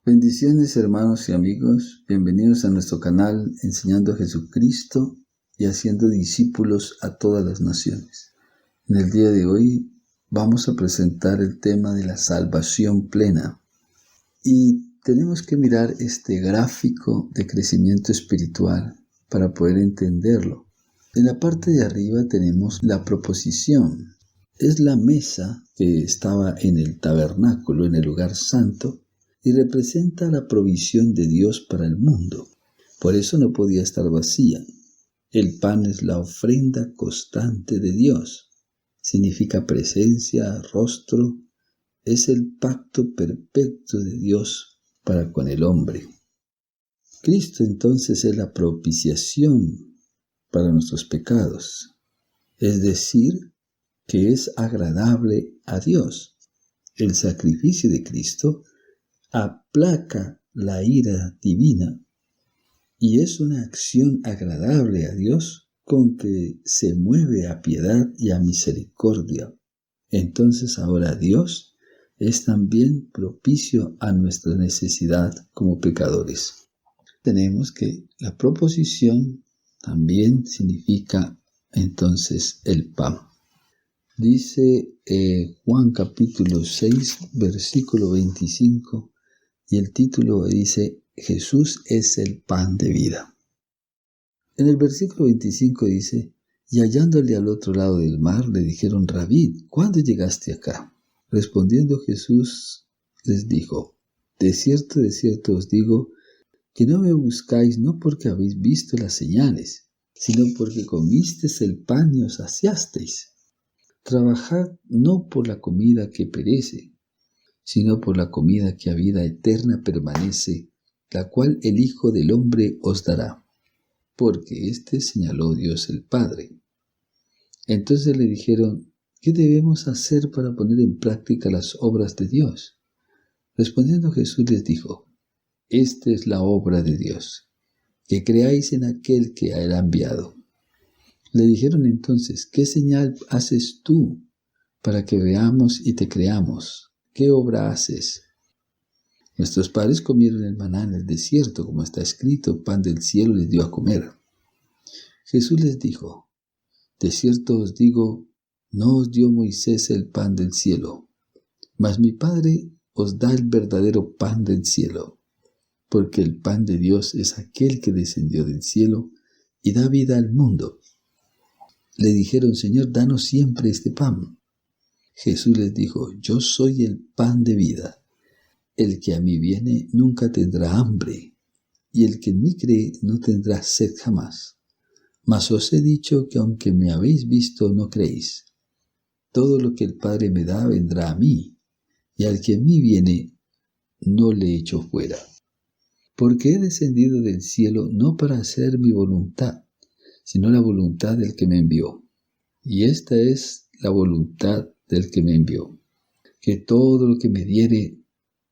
Bendiciones, hermanos y amigos, bienvenidos a nuestro canal Enseñando a Jesucristo y haciendo discípulos a todas las naciones. En el día de hoy vamos a presentar el tema de la salvación plena y tenemos que mirar este gráfico de crecimiento espiritual para poder entenderlo. En la parte de arriba tenemos la proposición. Es la mesa que estaba en el tabernáculo, en el lugar santo, y representa la provisión de Dios para el mundo. Por eso no podía estar vacía. El pan es la ofrenda constante de Dios. Significa presencia, rostro. Es el pacto perfecto de Dios para con el hombre. Cristo entonces es la propiciación para nuestros pecados. Es decir, que es agradable a Dios. El sacrificio de Cristo aplaca la ira divina y es una acción agradable a Dios con que se mueve a piedad y a misericordia. Entonces ahora Dios es también propicio a nuestra necesidad como pecadores. Tenemos que la proposición también significa entonces el pan. Dice Juan capítulo 6, versículo 25, y el título dice, Jesús es el pan de vida. En el versículo 25 dice, y hallándole al otro lado del mar, le dijeron, Rabí, ¿cuándo llegaste acá? Respondiendo Jesús les dijo, de cierto os digo, que no me buscáis no porque habéis visto las señales, sino porque comisteis el pan y os saciasteis. Trabajad no por la comida que perece, sino por la comida que a vida eterna permanece, la cual el Hijo del Hombre os dará, porque señaló Dios el Padre. Entonces le dijeron, ¿qué debemos hacer para poner en práctica las obras de Dios? Respondiendo Jesús les dijo, esta es la obra de Dios, que creáis en aquel que Él ha enviado. Le dijeron entonces, ¿qué señal haces tú para que veamos y te creamos? ¿Qué obra haces? Nuestros padres comieron el maná en el desierto, como está escrito, pan del cielo les dio a comer. Jesús les dijo, de cierto os digo, no os dio Moisés el pan del cielo, mas mi Padre os da el verdadero pan del cielo, porque el pan de Dios es aquel que descendió del cielo y da vida al mundo. Le dijeron, Señor, danos siempre este pan. Jesús les dijo, yo soy el pan de vida. El que a mí viene nunca tendrá hambre, y el que en mí cree no tendrá sed jamás. Mas os he dicho que aunque me habéis visto, no creéis. Todo lo que el Padre me da vendrá a mí, y al que en mí viene, no le echo fuera. Porque he descendido del cielo no para hacer mi voluntad, sino la voluntad del que me envió. Y esta es la voluntad del que me envió, que todo lo que me diere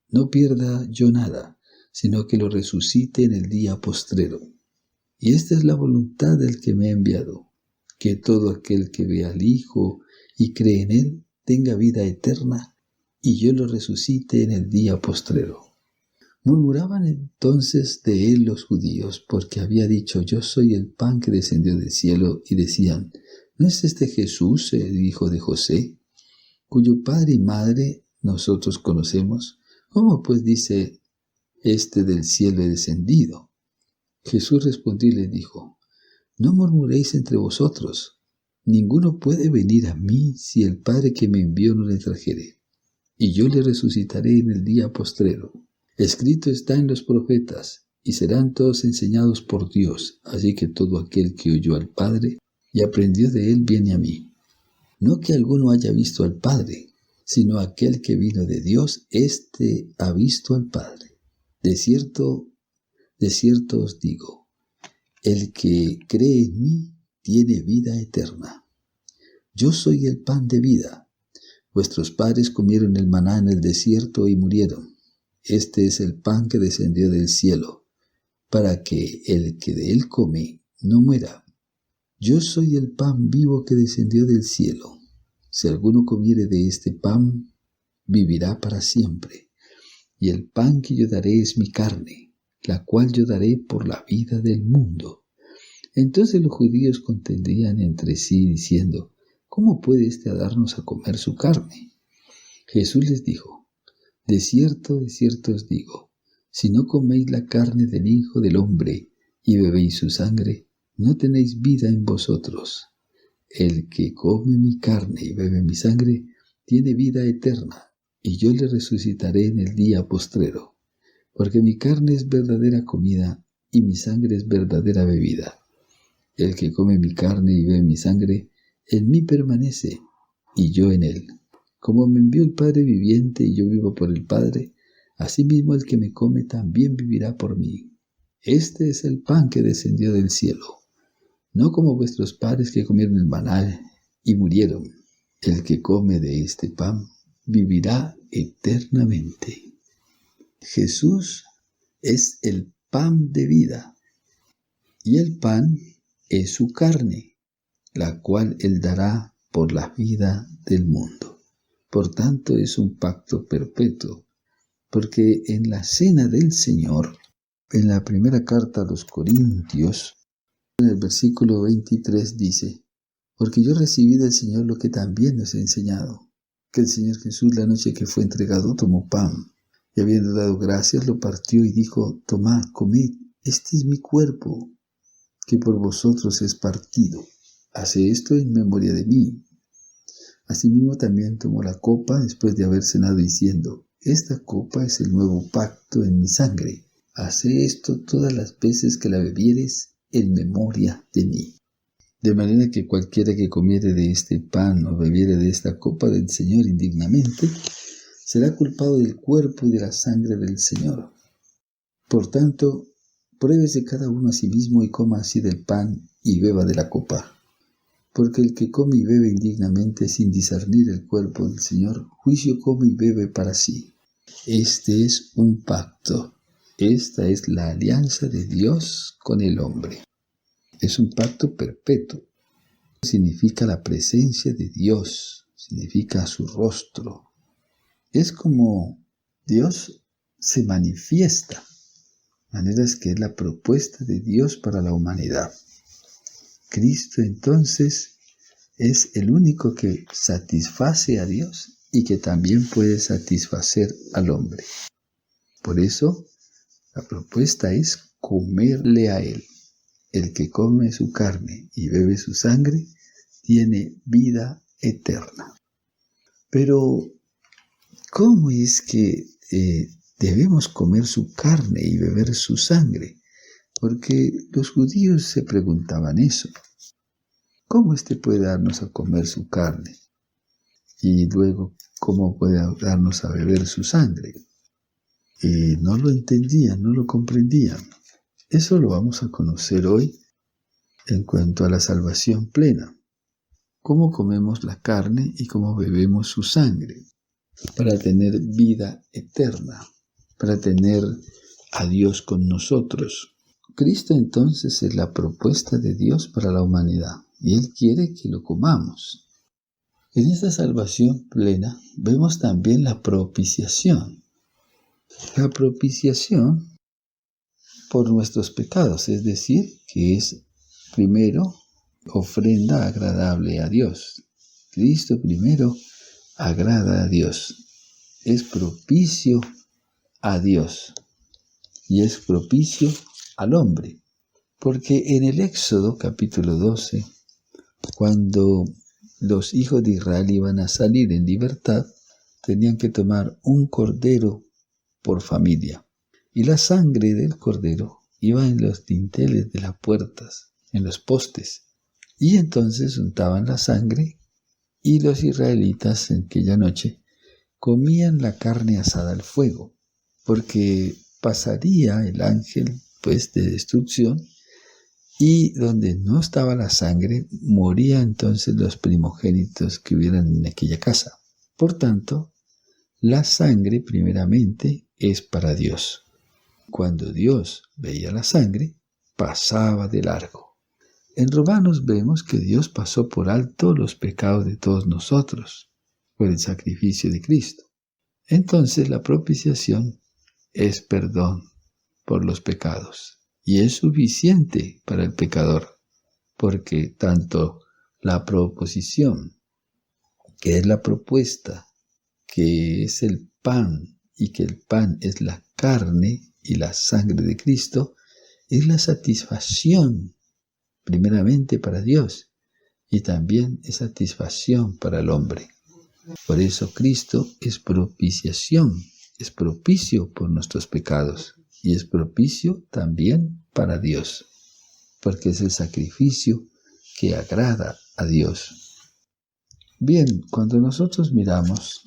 no pierda yo nada, sino que lo resucite en el día postrero. Y esta es la voluntad del que me ha enviado, que todo aquel que vea al Hijo y cree en Él tenga vida eterna, y yo lo resucite en el día postrero. Murmuraban entonces de Él los judíos, porque había dicho, yo soy el pan que descendió del cielo, y decían, ¿no es este Jesús, el hijo de José, cuyo padre y madre nosotros conocemos? ¿Cómo pues dice, del cielo he descendido? Jesús respondió y les dijo, no murmuréis entre vosotros. Ninguno puede venir a mí si el Padre que me envió no le trajere, y yo le resucitaré en el día postrero. Escrito está en los profetas, y serán todos enseñados por Dios, así que todo aquel que oyó al Padre y aprendió de él viene a mí. No que alguno haya visto al Padre, sino aquel que vino de Dios, ha visto al Padre. De cierto os digo, el que cree en mí tiene vida eterna. Yo soy el pan de vida. Vuestros padres comieron el maná en el desierto y murieron. Este es el pan que descendió del cielo, para que el que de él come no muera. Yo soy el pan vivo que descendió del cielo. Si alguno comiere de este pan, vivirá para siempre. y el pan que yo daré es mi carne, la cual yo daré por la vida del mundo. Entonces los judíos contendían entre sí, diciendo, ¿cómo puede éste darnos a comer su carne? Jesús les dijo, de cierto os digo, si no coméis la carne del Hijo del Hombre y bebéis su sangre, no tenéis vida en vosotros. El que come mi carne y bebe mi sangre, tiene vida eterna, y yo le resucitaré en el día postrero, porque mi carne es verdadera comida y mi sangre es verdadera bebida. El que come mi carne y bebe mi sangre, en mí permanece, y yo en él. Como me envió el Padre viviente y yo vivo por el Padre, asimismo el que me come también vivirá por mí. Este es el pan que descendió del cielo, no como vuestros padres que comieron el maná y murieron. El que come de este pan vivirá eternamente. Jesús es el pan de vida, y el pan es su carne, la cual él dará por la vida del mundo. Por tanto, es un pacto perpetuo, porque en la cena del Señor, en la primera carta a los Corintios, en el versículo 23 dice, porque yo recibí del Señor lo que también os he enseñado, que el Señor Jesús la noche que fue entregado tomó pan, y habiendo dado gracias lo partió y dijo, tomad, comed, este es mi cuerpo, que por vosotros es partido. Haced esto en memoria de mí. Asimismo también tomó la copa después de haber cenado diciendo, esta copa es el nuevo pacto en mi sangre. Haced esto todas las veces que la bebiereis en memoria de mí. De manera que cualquiera que comiere de este pan o bebiere de esta copa del Señor indignamente, será culpado del cuerpo y de la sangre del Señor. Por tanto, pruébese cada uno a sí mismo y coma así del pan y beba de la copa. Porque el que come y bebe indignamente sin discernir el cuerpo del Señor, juicio come y bebe para sí. Este es un pacto. Esta es la alianza de Dios con el hombre. Es un pacto perpetuo. Significa la presencia de Dios, significa su rostro. Es como Dios se manifiesta. De manera que es la propuesta de Dios para la humanidad. Cristo entonces es el único que satisface a Dios y que también puede satisfacer al hombre. Por eso, la propuesta es comerle a Él. El que come su carne y bebe su sangre tiene vida eterna. Pero, ¿cómo es que debemos comer su carne y beber su sangre? Porque los judíos se preguntaban eso. ¿Cómo éste puede darnos a comer su carne? Y luego, ¿cómo puede darnos a beber su sangre? No lo entendían, no lo comprendían. Eso lo vamos a conocer hoy en cuanto a la salvación plena. Cómo comemos la carne y cómo bebemos su sangre para tener vida eterna, para tener a Dios con nosotros. Cristo entonces es la propuesta de Dios para la humanidad y Él quiere que lo comamos. En esta salvación plena vemos también la propiciación. La propiciación por nuestros pecados, es decir, que es primero ofrenda agradable a Dios. Cristo primero agrada a Dios, es propicio a Dios y es propicio al hombre. Porque en el Éxodo capítulo 12, cuando los hijos de Israel iban a salir en libertad, tenían que tomar un cordero por familia. Y la sangre del cordero iba en los dinteles de las puertas, en los postes. Y entonces untaban la sangre y los israelitas en aquella noche comían la carne asada al fuego, porque pasaría el ángel de destrucción y donde no estaba la sangre morían entonces los primogénitos que hubieran en aquella casa. Por tanto, la sangre primeramente es para Dios. Cuando Dios veía la sangre, pasaba de largo. En Romanos vemos que Dios pasó por alto los pecados de todos nosotros por el sacrificio de Cristo. Entonces la propiciación es perdón por los pecados. Y es suficiente para el pecador, porque tanto la proposición, que es la propuesta, que es el pan, y que el pan es la carne y la sangre de Cristo, es la satisfacción, primeramente para Dios, y también es satisfacción para el hombre. Por eso Cristo es propiciación, es propicio por nuestros pecados, y es propicio también para Dios, porque es el sacrificio que agrada a Dios. Bien, cuando nosotros miramos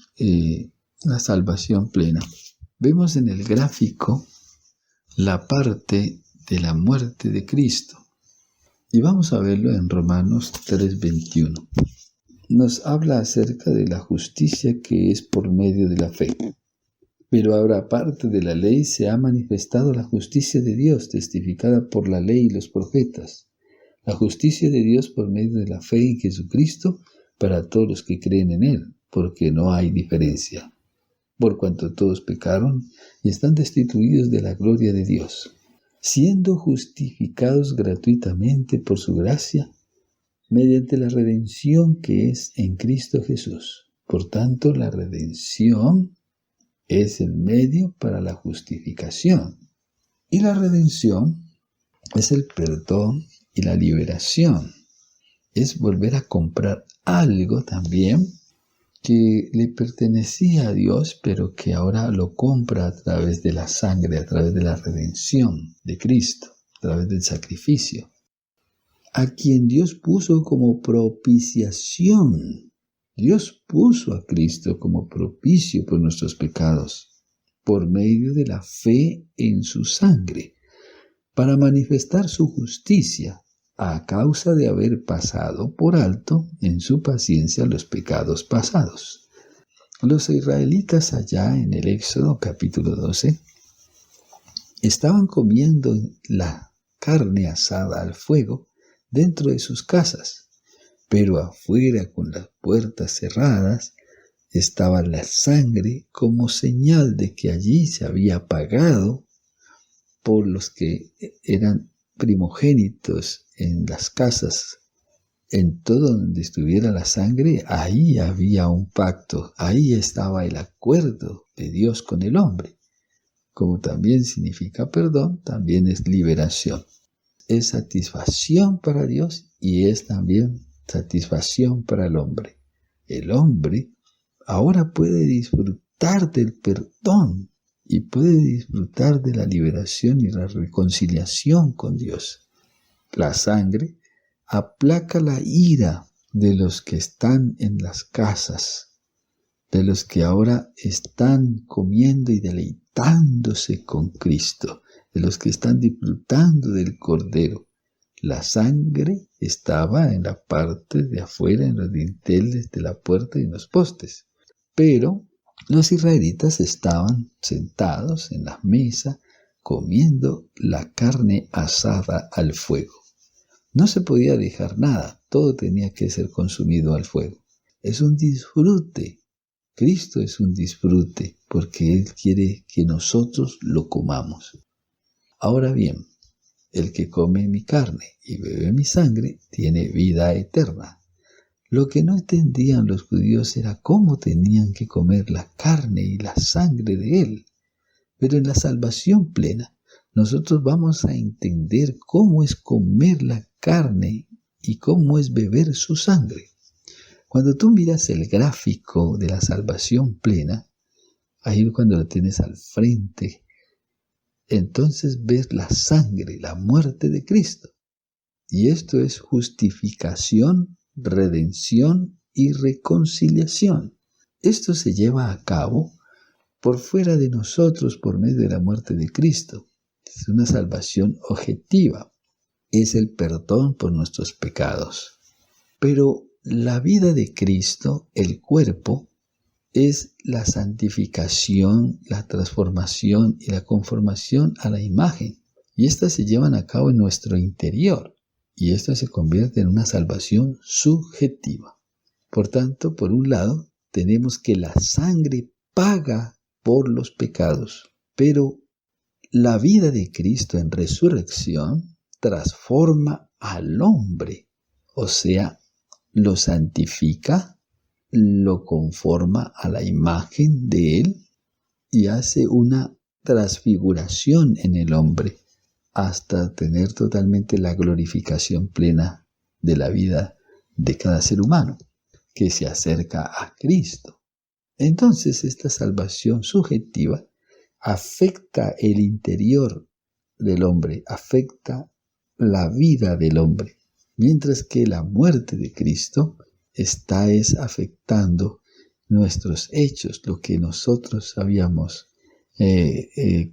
la salvación plena, vemos en el gráfico la parte de la muerte de Cristo. Y vamos a verlo en Romanos 3:21. Nos habla acerca de la justicia que es por medio de la fe. Pero ahora, aparte de la ley, se ha manifestado la justicia de Dios, testificada por la ley y los profetas. La justicia de Dios por medio de la fe en Jesucristo para todos los que creen en Él, porque no hay diferencia. Por cuanto todos pecaron y están destituidos de la gloria de Dios, siendo justificados gratuitamente por su gracia, mediante la redención que es en Cristo Jesús. Por tanto, la redención es el medio para la justificación. Y la redención es el perdón y la liberación. Es volver a comprar algo también que le pertenecía a Dios, pero que ahora lo compra a través de la sangre, a través de la redención de Cristo, a través del sacrificio. A quien Dios puso como propiciación. Dios puso a Cristo como propicio por nuestros pecados, por medio de la fe en su sangre, para manifestar su justicia, a causa de haber pasado por alto en su paciencia los pecados pasados. Los israelitas allá en el Éxodo capítulo 12 estaban comiendo la carne asada al fuego dentro de sus casas, pero afuera con las puertas cerradas estaba la sangre como señal de que allí se había pagado por los que eran primogénitos en las casas. En todo donde estuviera la sangre, ahí había un pacto, ahí estaba el acuerdo de Dios con el hombre. Como también significa perdón, también es liberación. Es satisfacción para Dios y es también satisfacción para el hombre. El hombre ahora puede disfrutar del perdón y puede disfrutar de la liberación y la reconciliación con Dios. La sangre aplaca la ira de los que están en las casas, de los que ahora están comiendo y deleitándose con Cristo, de los que están disfrutando del Cordero. La sangre estaba en la parte de afuera, en los dinteles de la puerta y en los postes. Pero los israelitas estaban sentados en la mesa comiendo la carne asada al fuego. No se podía dejar nada, todo tenía que ser consumido al fuego. Es un disfrute. Cristo es un disfrute porque Él quiere que nosotros lo comamos. Ahora bien, el que come mi carne y bebe mi sangre tiene vida eterna. Lo que no entendían los judíos era cómo tenían que comer la carne y la sangre de Él. Pero en la salvación plena, nosotros vamos a entender cómo es comer la carne y cómo es beber su sangre. Cuando tú miras el gráfico de la salvación plena, ahí cuando lo tienes al frente, entonces ves la sangre, la muerte de Cristo. Y esto es justificación, redención y reconciliación. Esto se lleva a cabo por fuera de nosotros por medio de la muerte de Cristo. Es una salvación objetiva. Es el perdón por nuestros pecados. Pero la vida de Cristo, el cuerpo, es la santificación, la transformación y la conformación a la imagen. Y estas se llevan a cabo en nuestro interior. Y esto se convierte en una salvación subjetiva. Por tanto, por un lado, tenemos que la sangre paga por los pecados. Pero la vida de Cristo en resurrección transforma al hombre, o sea, lo santifica, lo conforma a la imagen de Él y hace una transfiguración en el hombre hasta tener totalmente la glorificación plena de la vida de cada ser humano que se acerca a Cristo. Entonces, esta salvación subjetiva afecta el interior del hombre, afecta la vida del hombre, mientras que la muerte de Cristo está afectando nuestros hechos, lo que nosotros habíamos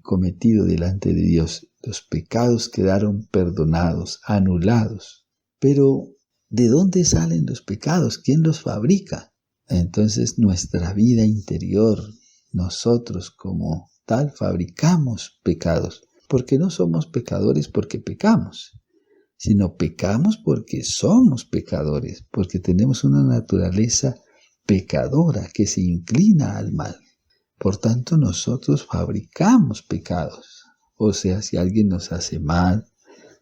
cometido delante de Dios. Los pecados quedaron perdonados, anulados. Pero, ¿de dónde salen los pecados? ¿Quién los fabrica? Entonces, nuestra vida interior, nosotros como tal, fabricamos pecados, porque no somos pecadores porque pecamos, sino pecamos porque somos pecadores, porque tenemos una naturaleza pecadora que se inclina al mal. Por tanto, nosotros fabricamos pecados. O sea, si alguien nos hace mal,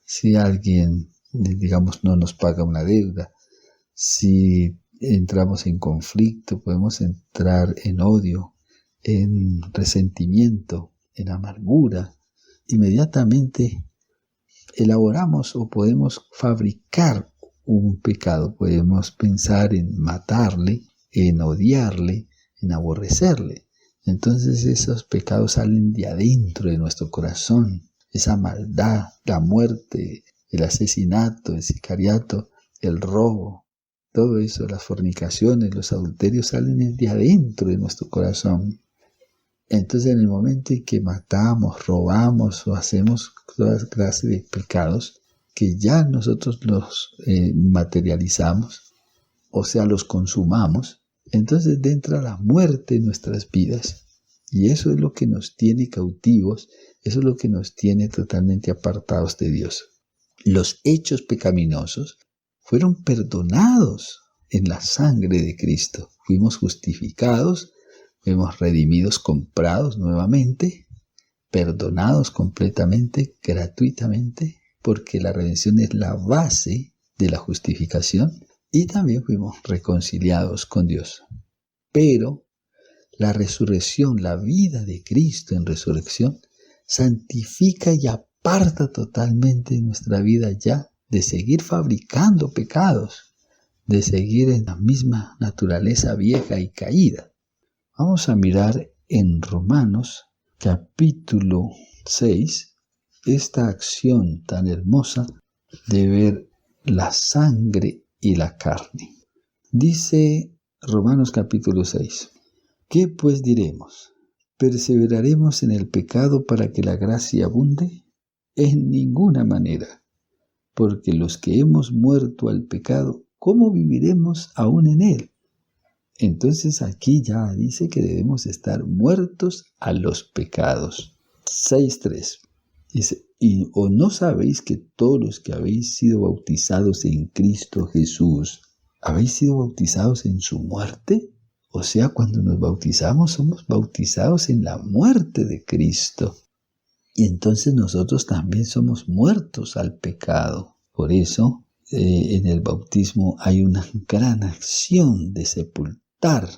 si alguien, digamos, no nos paga una deuda, si entramos en conflicto, podemos entrar en odio, en resentimiento, en amargura, inmediatamente elaboramos o podemos fabricar un pecado. Podemos pensar en matarle, en odiarle, en aborrecerle. Entonces esos pecados salen de adentro de nuestro corazón. Esa maldad, la muerte, el asesinato, el sicariato, el robo, todo eso, las fornicaciones, los adulterios salen de adentro de nuestro corazón. Entonces, en el momento en que matamos, robamos o hacemos toda clase de pecados, que ya nosotros los materializamos, o sea, los consumamos, entonces entra la muerte en nuestras vidas. Y eso es lo que nos tiene cautivos, eso es lo que nos tiene totalmente apartados de Dios. Los hechos pecaminosos fueron perdonados en la sangre de Cristo. Fuimos justificados, fuimos redimidos, comprados nuevamente, perdonados completamente, gratuitamente, porque la redención es la base de la justificación, y también fuimos reconciliados con Dios. Pero la resurrección, la vida de Cristo en resurrección, santifica y aparta totalmente nuestra vida ya de seguir fabricando pecados, de seguir en la misma naturaleza vieja y caída. Vamos a mirar en Romanos capítulo 6 esta acción tan hermosa de ver la sangre y la carne. Dice Romanos capítulo 6, ¿qué pues diremos? ¿Perseveraremos en el pecado para que la gracia abunde? En ninguna manera, porque los que hemos muerto al pecado, ¿cómo viviremos aún en él? Entonces aquí ya dice que debemos estar muertos a los pecados. 6.3 dice, ¿o no sabéis que todos los que habéis sido bautizados en Cristo Jesús, habéis sido bautizados en su muerte? O sea, cuando nos bautizamos, somos bautizados en la muerte de Cristo. Y entonces nosotros también somos muertos al pecado. Por eso, en el bautismo hay una gran acción de sepultar,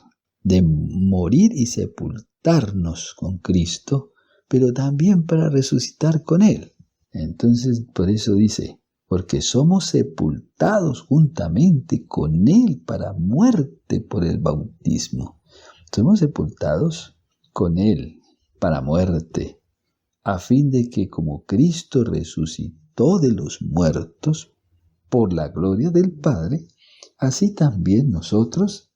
de morir y sepultarnos con Cristo, pero también para resucitar con Él. Entonces, por eso dice, porque somos sepultados juntamente con Él para muerte por el bautismo. Somos sepultados con Él para muerte, a fin de que como Cristo resucitó de los muertos por la gloria del Padre, así también nosotros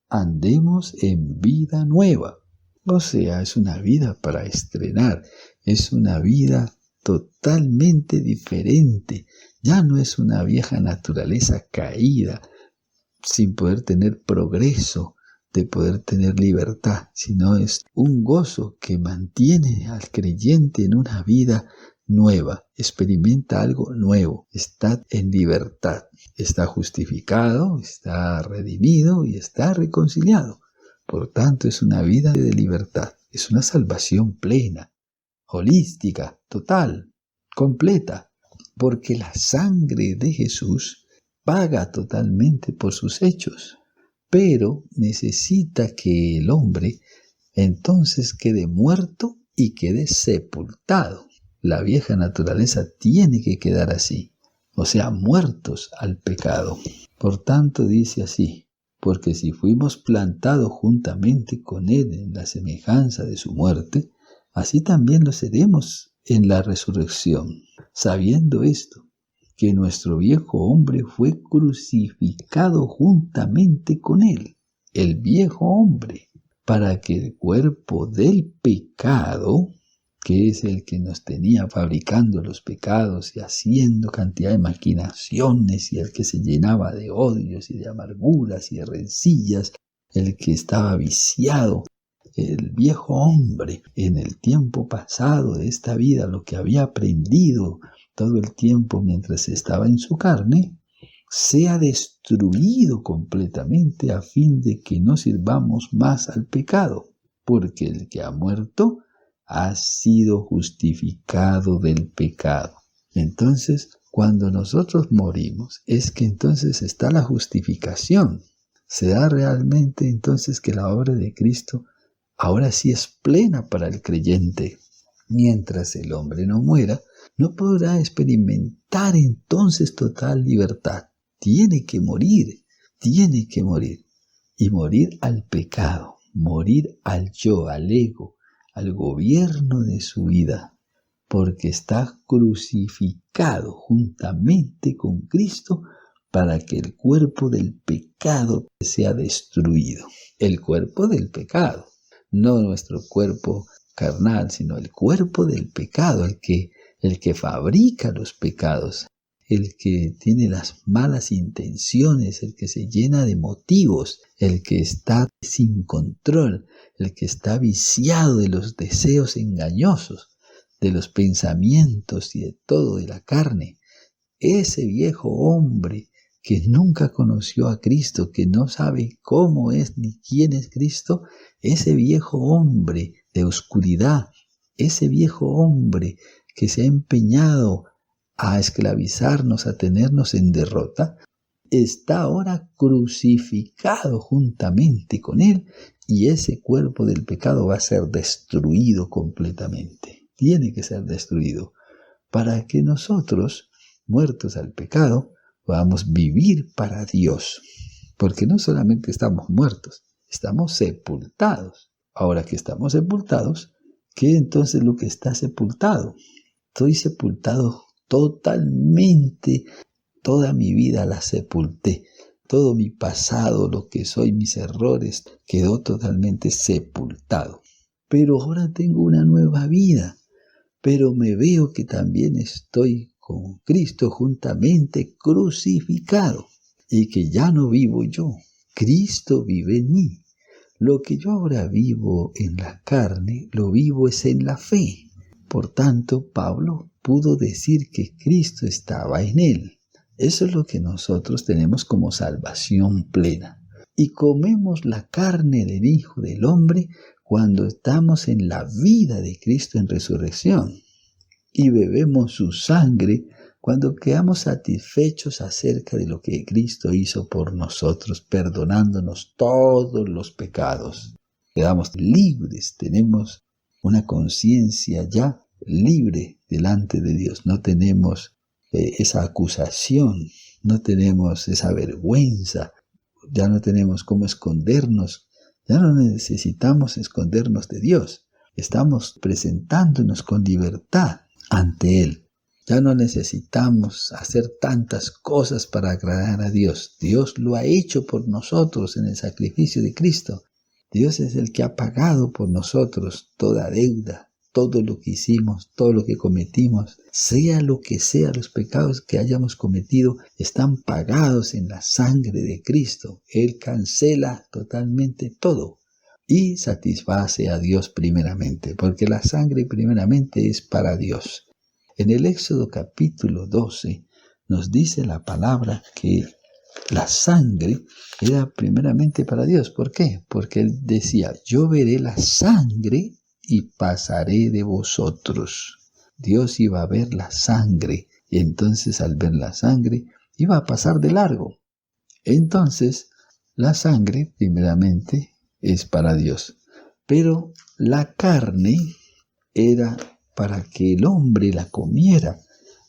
andemos en vida nueva. O sea, es una vida para estrenar, es una vida totalmente diferente. Ya no es una vieja naturaleza caída, sin poder tener progreso, de poder tener libertad, sino es un gozo que mantiene al creyente en una vida nueva, experimenta algo nuevo, está en libertad, está justificado, está redimido y está reconciliado. Por tanto, es una vida de libertad, es una salvación plena. holística, total, completa, porque la sangre de Jesús paga totalmente por sus hechos, pero necesita que el hombre entonces quede muerto y quede sepultado. La vieja naturaleza tiene que quedar así, o sea, muertos al pecado. Por tanto, dice así: porque si fuimos plantados juntamente con Él en la semejanza de su muerte, así también lo seremos en la resurrección. Sabiendo esto, que nuestro viejo hombre fue crucificado juntamente con Él, el viejo hombre, para que el cuerpo del pecado, que es el que nos tenía fabricando los pecados y haciendo cantidad de maquinaciones, y el que se llenaba de odios y de amarguras y de rencillas, el que estaba viciado, el viejo hombre en el tiempo pasado de esta vida, lo que había aprendido todo el tiempo mientras estaba en su carne, sea destruido completamente a fin de que no sirvamos más al pecado, porque el que ha muerto ha sido justificado del pecado. Entonces, cuando nosotros morimos, es que entonces está la justificación. Se da realmente entonces que la obra de Cristo ahora sí es plena para el creyente. Mientras el hombre no muera, no podrá experimentar entonces total libertad. Tiene que morir. Y morir al pecado, morir al yo, al ego, al gobierno de su vida, porque está crucificado juntamente con Cristo para que el cuerpo del pecado sea destruido. El cuerpo del pecado, no nuestro cuerpo carnal, sino el cuerpo del pecado, el que fabrica los pecados, el que tiene las malas intenciones, el que se llena de motivos, el que está sin control, el que está viciado de los deseos engañosos, de los pensamientos y de todo de la carne. Ese viejo hombre que nunca conoció a Cristo, que no sabe cómo es ni quién es Cristo, ese viejo hombre de oscuridad, ese viejo hombre que se ha empeñado a esclavizarnos, a tenernos en derrota, está ahora crucificado juntamente con Él, y ese cuerpo del pecado va a ser destruido completamente. Tiene que ser destruido para que nosotros, muertos al pecado, podamos vivir para Dios. Porque no solamente estamos muertos, estamos sepultados. Ahora que estamos sepultados, ¿qué entonces lo que está sepultado? Estoy sepultado totalmente. Toda mi vida la sepulté. Todo mi pasado, lo que soy, mis errores, quedó totalmente sepultado. Pero ahora tengo una nueva vida. Pero me veo que también estoy con Cristo juntamente crucificado. Y que ya no vivo yo. Cristo vive en mí. Lo que yo ahora vivo en la carne, lo vivo es en la fe. Por tanto, Pablo pudo decir que Cristo estaba en él. Eso es lo que nosotros tenemos como salvación plena. Y comemos la carne del Hijo del Hombre cuando estamos en la vida de Cristo en resurrección. Y bebemos su sangre cuando quedamos satisfechos acerca de lo que Cristo hizo por nosotros, perdonándonos todos los pecados. Quedamos libres, tenemos una conciencia ya libre delante de Dios. No tenemos esa acusación, no tenemos esa vergüenza, ya no tenemos cómo escondernos, ya no necesitamos escondernos de Dios. Estamos presentándonos con libertad ante Él. Ya no necesitamos hacer tantas cosas para agradar a Dios. Dios lo ha hecho por nosotros en el sacrificio de Cristo. Dios es el que ha pagado por nosotros toda deuda, todo lo que hicimos, todo lo que cometimos, sea lo que sea, los pecados que hayamos cometido, están pagados en la sangre de Cristo. Él cancela totalmente todo y satisface a Dios primeramente, porque la sangre primeramente es para Dios. En el Éxodo capítulo 12 nos dice la palabra que la sangre era primeramente para Dios. ¿Por qué? Porque Él decía: yo veré la sangre y pasaré de vosotros. Dios iba a ver la sangre, y entonces al ver la sangre iba a pasar de largo. Entonces, la sangre, primeramente, es para Dios, pero la carne era para que el hombre la comiera,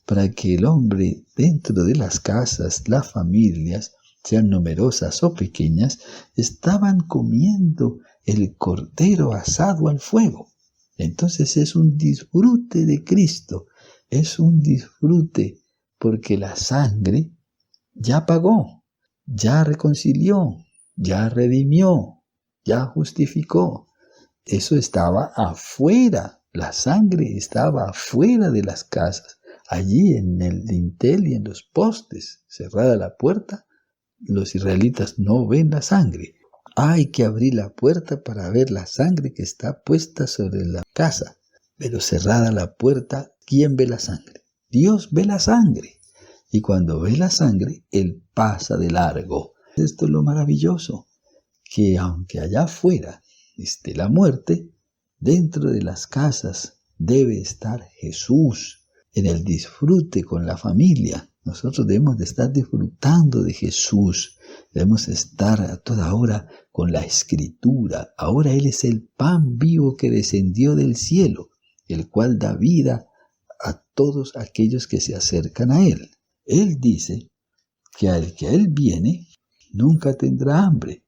para que el hombre dentro de las casas, las familias, sean numerosas o pequeñas, estaban comiendo el cordero asado al fuego. Entonces es un disfrute de Cristo, es un disfrute porque la sangre ya pagó, ya reconcilió, ya redimió, ya justificó. Eso estaba afuera, la sangre estaba afuera de las casas, allí en el dintel y en los postes, cerrada la puerta. Los israelitas no ven la sangre. Hay que abrir la puerta para ver la sangre que está puesta sobre la casa. Pero cerrada la puerta, ¿quién ve la sangre? Dios ve la sangre. Y cuando ve la sangre, Él pasa de largo. Esto es lo maravilloso, que aunque allá afuera esté la muerte, dentro de las casas debe estar Jesús en el disfrute con la familia. Nosotros debemos de estar disfrutando de Jesús, debemos estar a toda hora con la Escritura. Ahora Él es el pan vivo que descendió del cielo, el cual da vida a todos aquellos que se acercan a Él. Él dice que al que a Él viene nunca tendrá hambre,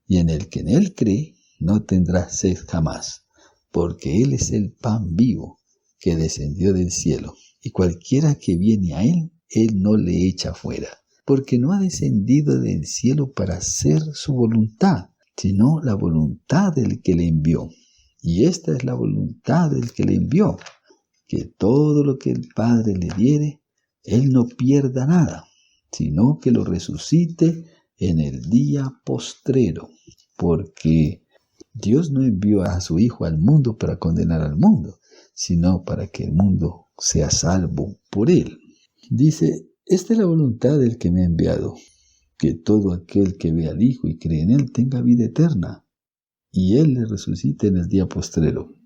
y en el que en Él cree no tendrá sed jamás, porque Él es el pan vivo que descendió del cielo, y cualquiera que viene a Él, Él no le echa fuera, porque no ha descendido del cielo para hacer su voluntad, sino la voluntad del que le envió. Y esta es la voluntad del que le envió, que todo lo que el Padre le diere, Él no pierda nada, sino que lo resucite en el día postrero, porque Dios no envió a su Hijo al mundo para condenar al mundo, sino para que el mundo sea salvo por Él. Dice, esta es la voluntad del que me ha enviado, que todo aquel que ve al Hijo y cree en Él tenga vida eterna, y Él le resucite en el día postrero.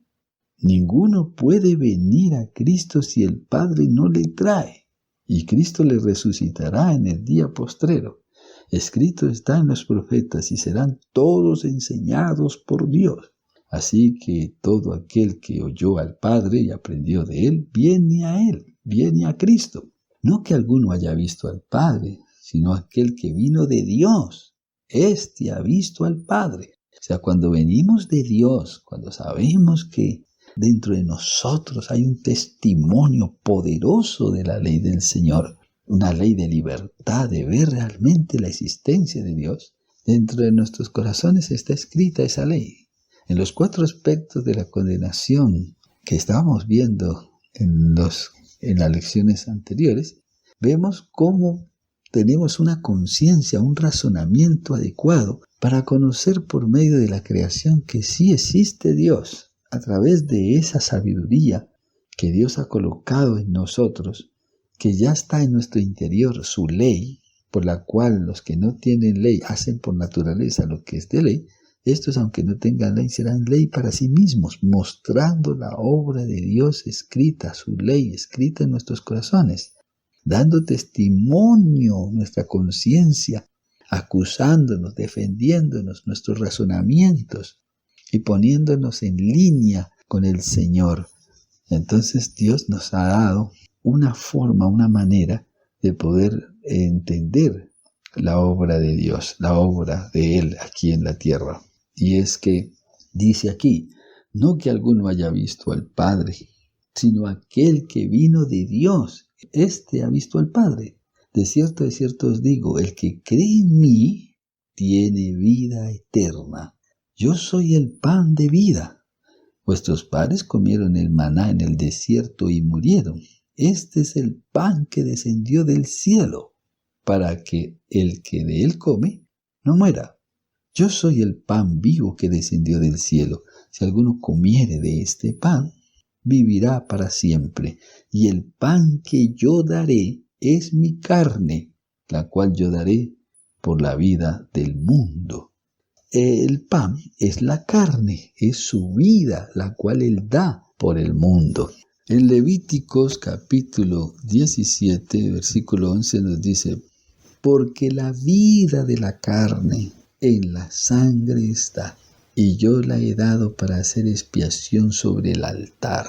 Ninguno puede venir a Cristo si el Padre no le trae, y Cristo le resucitará en el día postrero. Escrito está en los profetas, y serán todos enseñados por Dios. Así que todo aquel que oyó al Padre y aprendió de Él, viene a Él, viene a Cristo. No que alguno haya visto al Padre, sino aquel que vino de Dios. Este ha visto al Padre. O sea, cuando venimos de Dios, cuando sabemos que dentro de nosotros hay un testimonio poderoso de la ley del Señor, una ley de libertad, de ver realmente la existencia de Dios, dentro de nuestros corazones está escrita esa ley. En los 4 aspectos de la condenación que estábamos viendo en las lecciones anteriores, vemos cómo tenemos una conciencia, un razonamiento adecuado para conocer por medio de la creación que sí existe Dios. A través de esa sabiduría que Dios ha colocado en nosotros, que ya está en nuestro interior su ley, por la cual los que no tienen ley hacen por naturaleza lo que es de ley, estos, aunque no tengan ley, serán ley para sí mismos, mostrando la obra de Dios escrita, su ley escrita en nuestros corazones, dando testimonio nuestra conciencia, acusándonos, defendiéndonos nuestros razonamientos y poniéndonos en línea con el Señor. Entonces Dios nos ha dado una forma, una manera de poder entender la obra de Dios, la obra de Él aquí en la tierra. Y es que dice aquí, no que alguno haya visto al Padre, sino aquel que vino de Dios. Este ha visto al Padre. De cierto os digo, el que cree en mí tiene vida eterna. Yo soy el pan de vida. Vuestros padres comieron el maná en el desierto y murieron. Este es el pan que descendió del cielo, para que el que de él come no muera. Yo soy el pan vivo que descendió del cielo. Si alguno comiere de este pan, vivirá para siempre. Y el pan que yo daré es mi carne, la cual yo daré por la vida del mundo. El pan es la carne, es su vida, la cual Él da por el mundo. En Levíticos capítulo 17, versículo 11 nos dice: porque la vida de la carne en la sangre está, y yo la he dado para hacer expiación sobre el altar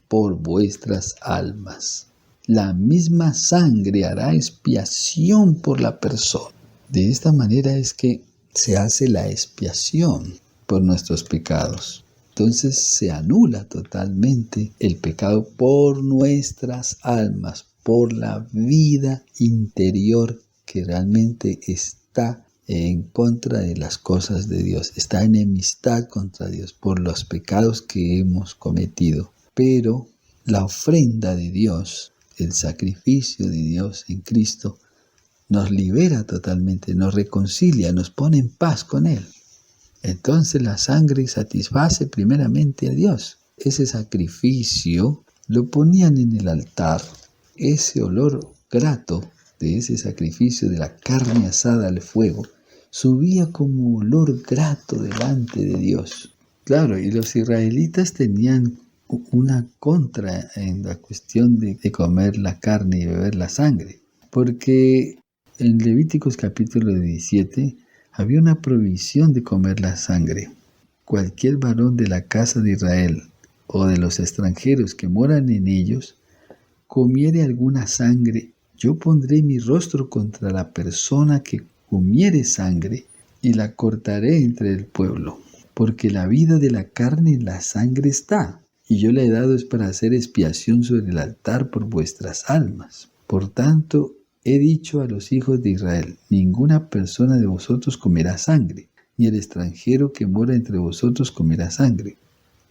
por vuestras almas. La misma sangre hará expiación por la persona. De esta manera es que se hace la expiación por nuestros pecados. Entonces se anula totalmente el pecado por nuestras almas, por la vida interior que realmente está en contra de las cosas de Dios, está en enemistad contra Dios por los pecados que hemos cometido. Pero la ofrenda de Dios, el sacrificio de Dios en Cristo, nos libera totalmente, nos reconcilia, nos pone en paz con Él. Entonces la sangre satisface primeramente a Dios. Ese sacrificio lo ponían en el altar. Ese olor grato de ese sacrificio de la carne asada al fuego subía como olor grato delante de Dios. Claro, y los israelitas tenían una contra en la cuestión de comer la carne y beber la sangre, porque en Levíticos capítulo 17 había una prohibición de comer la sangre. Cualquier varón de la casa de Israel o de los extranjeros que moran en ellos comiere alguna sangre, yo pondré mi rostro contra la persona que comiere sangre y la cortaré entre el pueblo, porque la vida de la carne en la sangre está, y yo la he dado es para hacer expiación sobre el altar por vuestras almas. Por tanto, he dicho a los hijos de Israel: ninguna persona de vosotros comerá sangre, ni el extranjero que mora entre vosotros comerá sangre.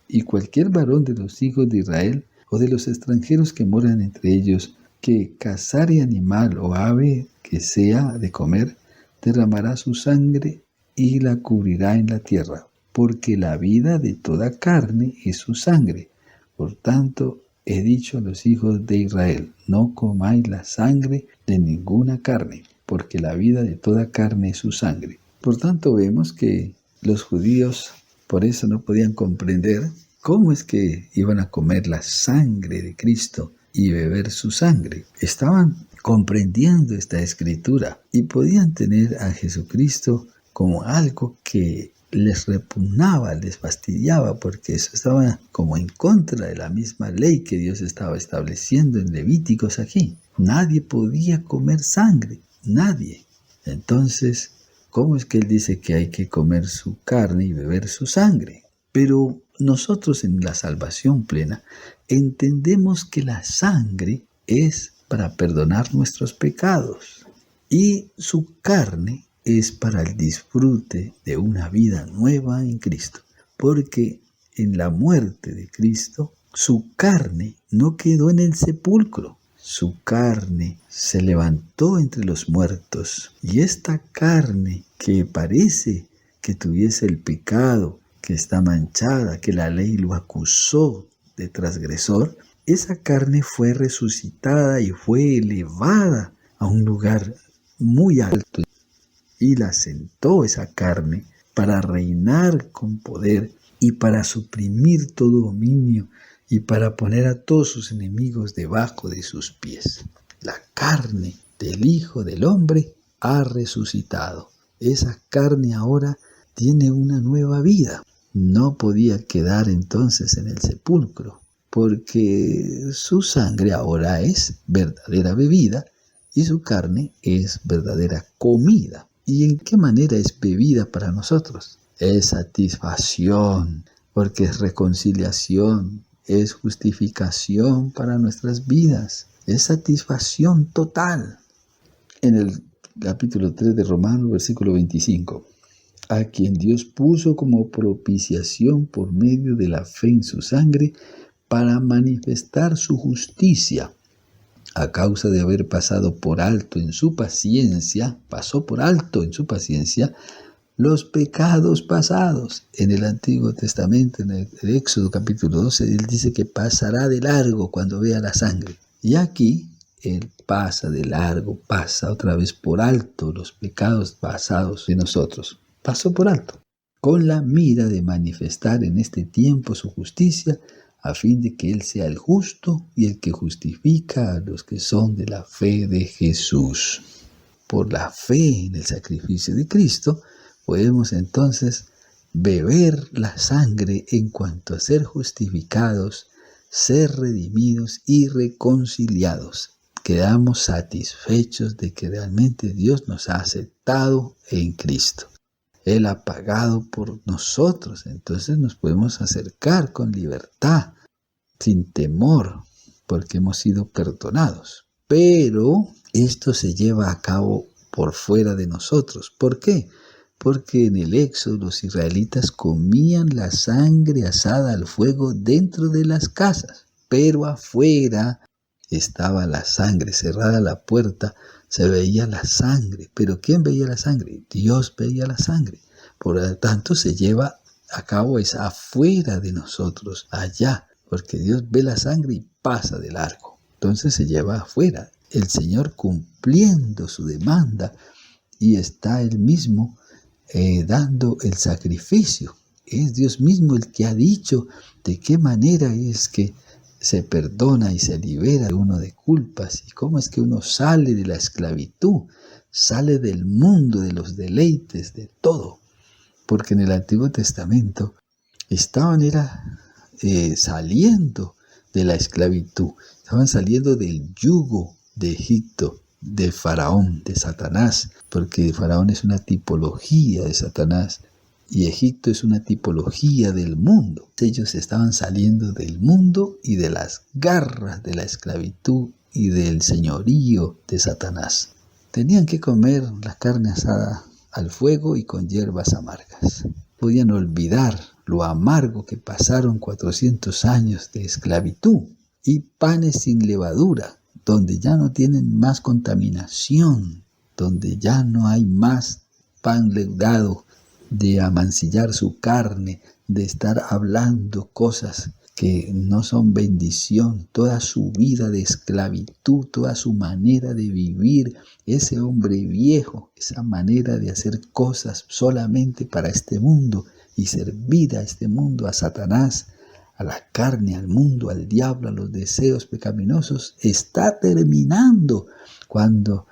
Y cualquier varón de los hijos de Israel o de los extranjeros que moran entre ellos, que cazare animal o ave que sea de comer, derramará su sangre y la cubrirá en la tierra, porque la vida de toda carne es su sangre. Por tanto, he dicho a los hijos de Israel: no comáis la sangre de ninguna carne, porque la vida de toda carne es su sangre. Por tanto, vemos que los judíos por eso no podían comprender cómo es que iban a comer la sangre de Cristo y beber su sangre. Estaban comprendiendo esta escritura y podían tener a Jesucristo como algo que les repugnaba, les fastidiaba, porque eso estaba como en contra de la misma ley que Dios estaba estableciendo en Levíticos aquí. Nadie podía comer sangre, nadie. Entonces, ¿cómo es que Él dice que hay que comer su carne y beber su sangre? Pero nosotros en la salvación plena entendemos que la sangre es para perdonar nuestros pecados y su carne es para el disfrute de una vida nueva en Cristo, porque en la muerte de Cristo su carne no quedó en el sepulcro, su carne se levantó entre los muertos, y esta carne que parece que tuviese el pecado, que está manchada, que la ley lo acusó de transgresor, esa carne fue resucitada y fue elevada a un lugar muy alto, y la sentó esa carne para reinar con poder y para suprimir todo dominio y para poner a todos sus enemigos debajo de sus pies. La carne del Hijo del Hombre ha resucitado. Esa carne ahora tiene una nueva vida. No podía quedar entonces en el sepulcro, porque su sangre ahora es verdadera bebida y su carne es verdadera comida. ¿Y en qué manera es bebida para nosotros? Es satisfacción, porque es reconciliación, es justificación para nuestras vidas, es satisfacción total. En el capítulo 3 de Romanos, versículo 25, a quien Dios puso como propiciación por medio de la fe en su sangre para manifestar su justicia, a causa de haber pasado por alto en su paciencia, pasó por alto en su paciencia los pecados pasados. En el Antiguo Testamento, en el Éxodo capítulo 12, Él dice que pasará de largo cuando vea la sangre. Y aquí Él pasa de largo, pasa otra vez por alto los pecados pasados de nosotros. Pasó por alto. con la mira de manifestar en este tiempo su justicia, a fin de que Él sea el justo y el que justifica a los que son de la fe de Jesús. Por la fe en el sacrificio de Cristo, podemos entonces beber la sangre en cuanto a ser justificados, ser redimidos y reconciliados. Quedamos satisfechos de que realmente Dios nos ha aceptado en Cristo. Él ha pagado por nosotros, entonces nos podemos acercar con libertad, sin temor, porque hemos sido perdonados. Pero esto se lleva a cabo por fuera de nosotros. ¿Por qué? Porque en el Éxodo los israelitas comían la sangre asada al fuego dentro de las casas, pero afuera estaba la sangre, cerrada la puerta, se veía la sangre. ¿Pero quién veía la sangre? Dios veía la sangre. Por lo tanto, se lleva a cabo es afuera de nosotros, allá, porque Dios ve la sangre y pasa de largo. Entonces se lleva afuera. El Señor cumpliendo su demanda y está Él mismo dando el sacrificio. Es Dios mismo el que ha dicho de qué manera es que se perdona y se libera uno de culpas y cómo es que uno sale de la esclavitud, sale del mundo, de los deleites, de todo. Porque en el Antiguo Testamento estaban saliendo de la esclavitud, estaban saliendo del yugo de Egipto, de Faraón, de Satanás, porque Faraón es una tipología de Satanás y Egipto es una tipología del mundo. Ellos estaban saliendo del mundo y de las garras de la esclavitud y del señorío de Satanás. Tenían que comer la carne asada al fuego y con hierbas amargas. Podían olvidar lo amargo que pasaron 400 años de esclavitud y panes sin levadura, donde ya no tienen más contaminación, donde ya no hay más pan leudado, de amancillar su carne, de estar hablando cosas que no son bendición, toda su vida de esclavitud, toda su manera de vivir, ese hombre viejo, esa manera de hacer cosas solamente para este mundo y servir a este mundo, a Satanás, a la carne, al mundo, al diablo, a los deseos pecaminosos, está terminando cuando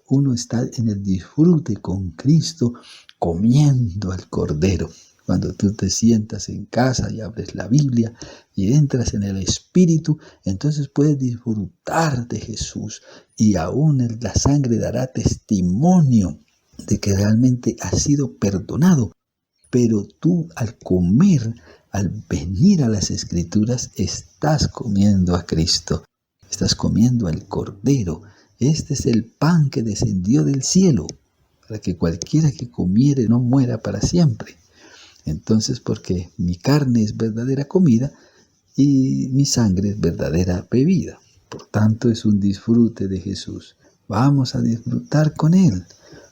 uno está en el disfrute con Cristo, comiendo al Cordero. Cuando tú te sientas en casa y abres la Biblia y entras en el Espíritu, entonces puedes disfrutar de Jesús y aún la sangre dará testimonio de que realmente has sido perdonado. Pero tú al comer, al venir a las Escrituras, estás comiendo a Cristo, estás comiendo al Cordero. Este es el pan que descendió del cielo, para que cualquiera que comiere no muera para siempre. Entonces, porque mi carne es verdadera comida y mi sangre es verdadera bebida. Por tanto, es un disfrute de Jesús. Vamos a disfrutar con Él.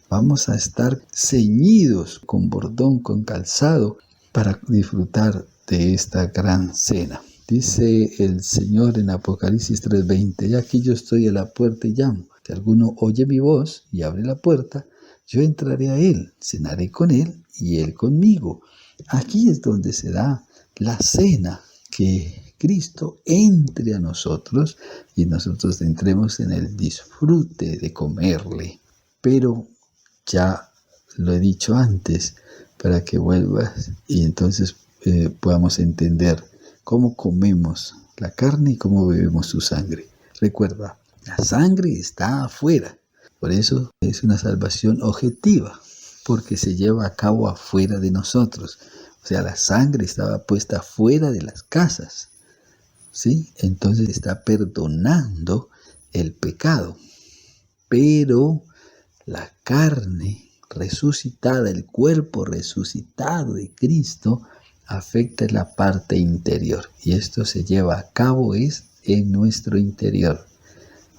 Vamos a estar ceñidos con bordón, con calzado, para disfrutar de esta gran cena. Dice el Señor en Apocalipsis 3:20, y aquí yo estoy a la puerta y llamo. Si alguno oye mi voz y abre la puerta, yo entraré a él, cenaré con él y él conmigo. Aquí es donde se da la cena, que Cristo entre a nosotros y nosotros entremos en el disfrute de comerle. Pero ya lo he dicho antes, para que vuelvas y entonces podamos entender cómo comemos la carne y cómo bebemos su sangre. Recuerda, la sangre está afuera. Por eso es una salvación objetiva, porque se lleva a cabo afuera de nosotros. O sea, la sangre estaba puesta fuera de las casas, ¿sí? Entonces está perdonando el pecado. Pero la carne resucitada, el cuerpo resucitado de Cristo, afecta la parte interior. Y esto se lleva a cabo es en nuestro interior.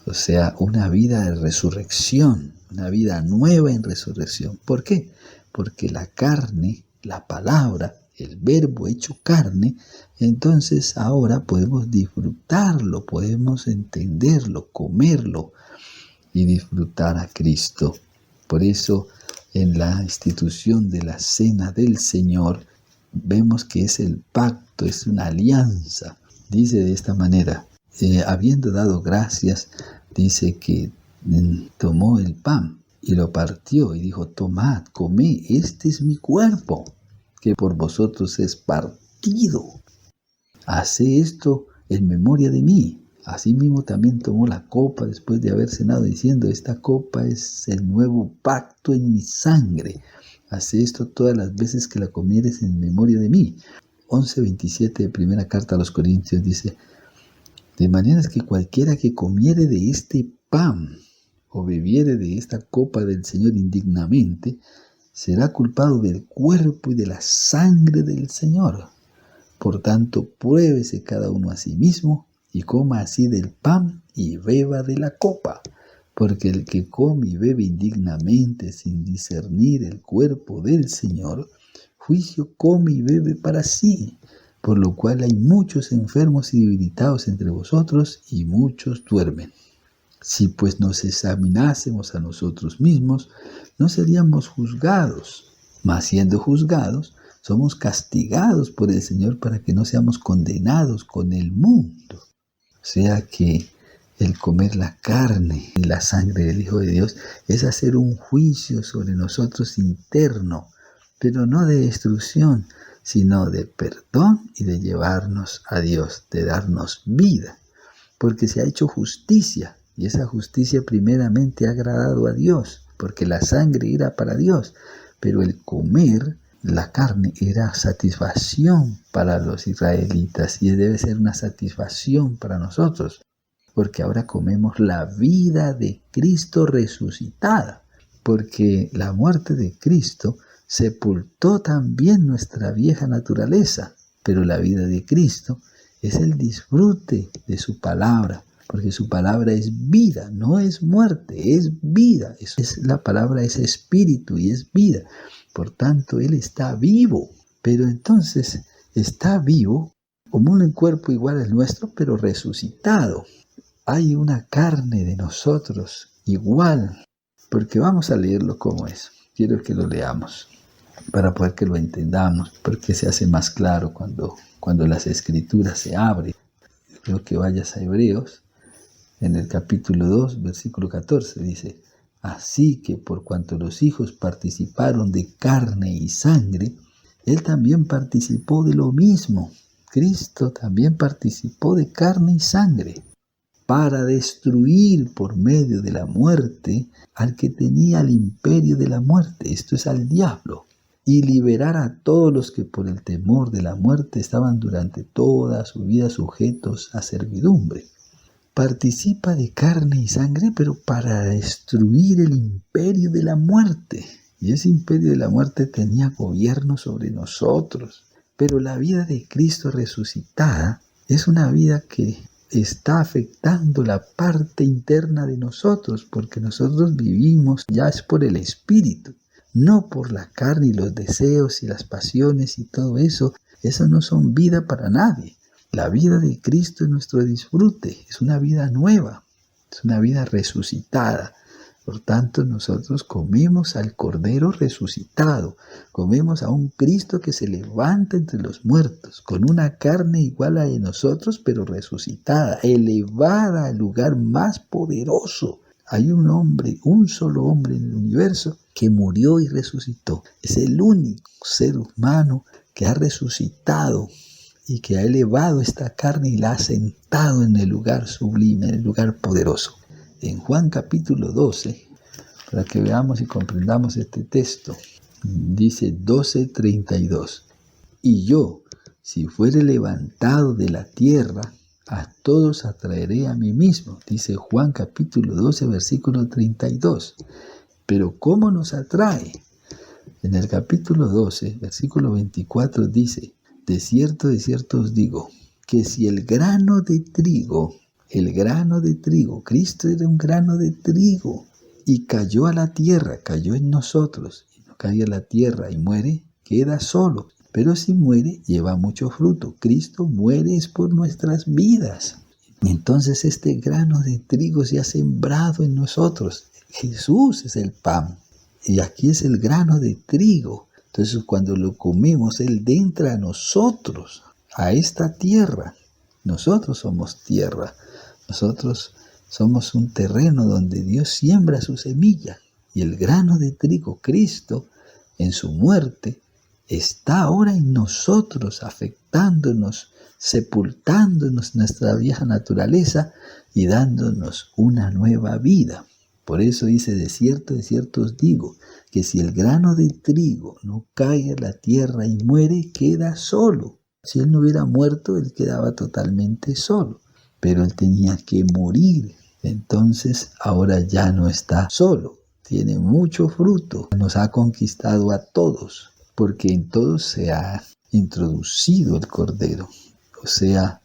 O sea, una vida de resurrección, una vida nueva en resurrección. ¿Por qué? Porque la carne, la palabra, el verbo hecho carne, entonces ahora podemos disfrutarlo, podemos entenderlo, comerlo y disfrutar a Cristo. Por eso en la institución de la cena del Señor, vemos que es el pacto, es una alianza. Dice de esta manera, habiendo dado gracias, dice que tomó el pan y lo partió y dijo: tomad, comed, este es mi cuerpo, que por vosotros es partido. Haced esto en memoria de mí. Asimismo también tomó la copa después de haber cenado, diciendo: esta copa es el nuevo pacto en mi sangre. Haced esto todas las veces que la comieres en memoria de mí. 11:27 de primera carta a los Corintios dice: de manera que cualquiera que comiere de este pan o bebiere de esta copa del Señor indignamente, será culpado del cuerpo y de la sangre del Señor. Por tanto, pruébese cada uno a sí mismo y coma así del pan y beba de la copa. Porque el que come y bebe indignamente sin discernir el cuerpo del Señor, juicio come y bebe para sí. Por lo cual hay muchos enfermos y debilitados entre vosotros, y muchos duermen. Si pues nos examinásemos a nosotros mismos, no seríamos juzgados, mas siendo juzgados, somos castigados por el Señor para que no seamos condenados con el mundo. O sea que el comer la carne y la sangre del Hijo de Dios es hacer un juicio sobre nosotros interno, pero no de destrucción, sino de perdón y de llevarnos a Dios, de darnos vida, porque se ha hecho justicia, y esa justicia primeramente ha agradado a Dios, porque la sangre era para Dios, pero el comer la carne era satisfacción para los israelitas, y debe ser una satisfacción para nosotros, porque ahora comemos la vida de Cristo resucitada, porque la muerte de Cristo sepultó también nuestra vieja naturaleza, pero la vida de Cristo es el disfrute de su palabra, porque su palabra es vida, no es muerte, es vida. La palabra es espíritu y es vida. Por tanto, Él está vivo, pero entonces está vivo como un cuerpo igual al nuestro, pero resucitado. Hay una carne de nosotros igual, porque vamos a leerlo como es. Quiero que lo leamos para poder que lo entendamos, porque se hace más claro cuando las escrituras se abren. Quiero que vayas a Hebreos, en el capítulo 2, versículo 14, dice: así que por cuanto los hijos participaron de carne y sangre, Él también participó de lo mismo. Cristo también participó de carne y sangre, para destruir por medio de la muerte al que tenía el imperio de la muerte, esto es al diablo, y liberar a todos los que por el temor de la muerte estaban durante toda su vida sujetos a servidumbre. Participa de carne y sangre, pero para destruir el imperio de la muerte. Y ese imperio de la muerte tenía gobierno sobre nosotros. Pero la vida de Cristo resucitada es una vida que está afectando la parte interna de nosotros, porque nosotros vivimos ya es por el Espíritu, no por la carne y los deseos y las pasiones y todo eso. Eso no son vida para nadie. La vida de Cristo es nuestro disfrute, es una vida nueva, es una vida resucitada. Por tanto, nosotros comemos al Cordero resucitado, comemos a un Cristo que se levanta entre los muertos, con una carne igual a la de nosotros, pero resucitada, elevada al lugar más poderoso. Hay un hombre, un solo hombre en el universo que murió y resucitó. Es el único ser humano que ha resucitado y que ha elevado esta carne y la ha sentado en el lugar sublime, en el lugar poderoso. En Juan capítulo 12, para que veamos y comprendamos este texto, dice 12:32. Y yo, si fuere levantado de la tierra, a todos atraeré a mí mismo, dice Juan capítulo 12, versículo 32. Pero ¿cómo nos atrae? En el capítulo 12, versículo 24 dice: de cierto os digo, que si el grano de trigo, Cristo era un grano de trigo, y cayó a la tierra, cayó en nosotros, y no cae a la tierra y muere, queda solo. Pero si muere, lleva mucho fruto. Cristo muere es por nuestras vidas. Entonces este grano de trigo se ha sembrado en nosotros. Jesús es el pan. Y aquí es el grano de trigo. Entonces cuando lo comemos, Él entra a nosotros, a esta tierra. Nosotros somos tierra. Nosotros somos un terreno donde Dios siembra su semilla. Y el grano de trigo, Cristo, en su muerte, está ahora en nosotros, afectándonos, sepultándonos nuestra vieja naturaleza y dándonos una nueva vida. Por eso dice, de cierto os digo, que si el grano de trigo no cae a la tierra y muere, queda solo. Si él no hubiera muerto, él quedaba totalmente solo. Pero él tenía que morir. Entonces ahora ya no está solo. Tiene mucho fruto. Nos ha conquistado a todos, porque en todos se ha introducido el Cordero. O sea,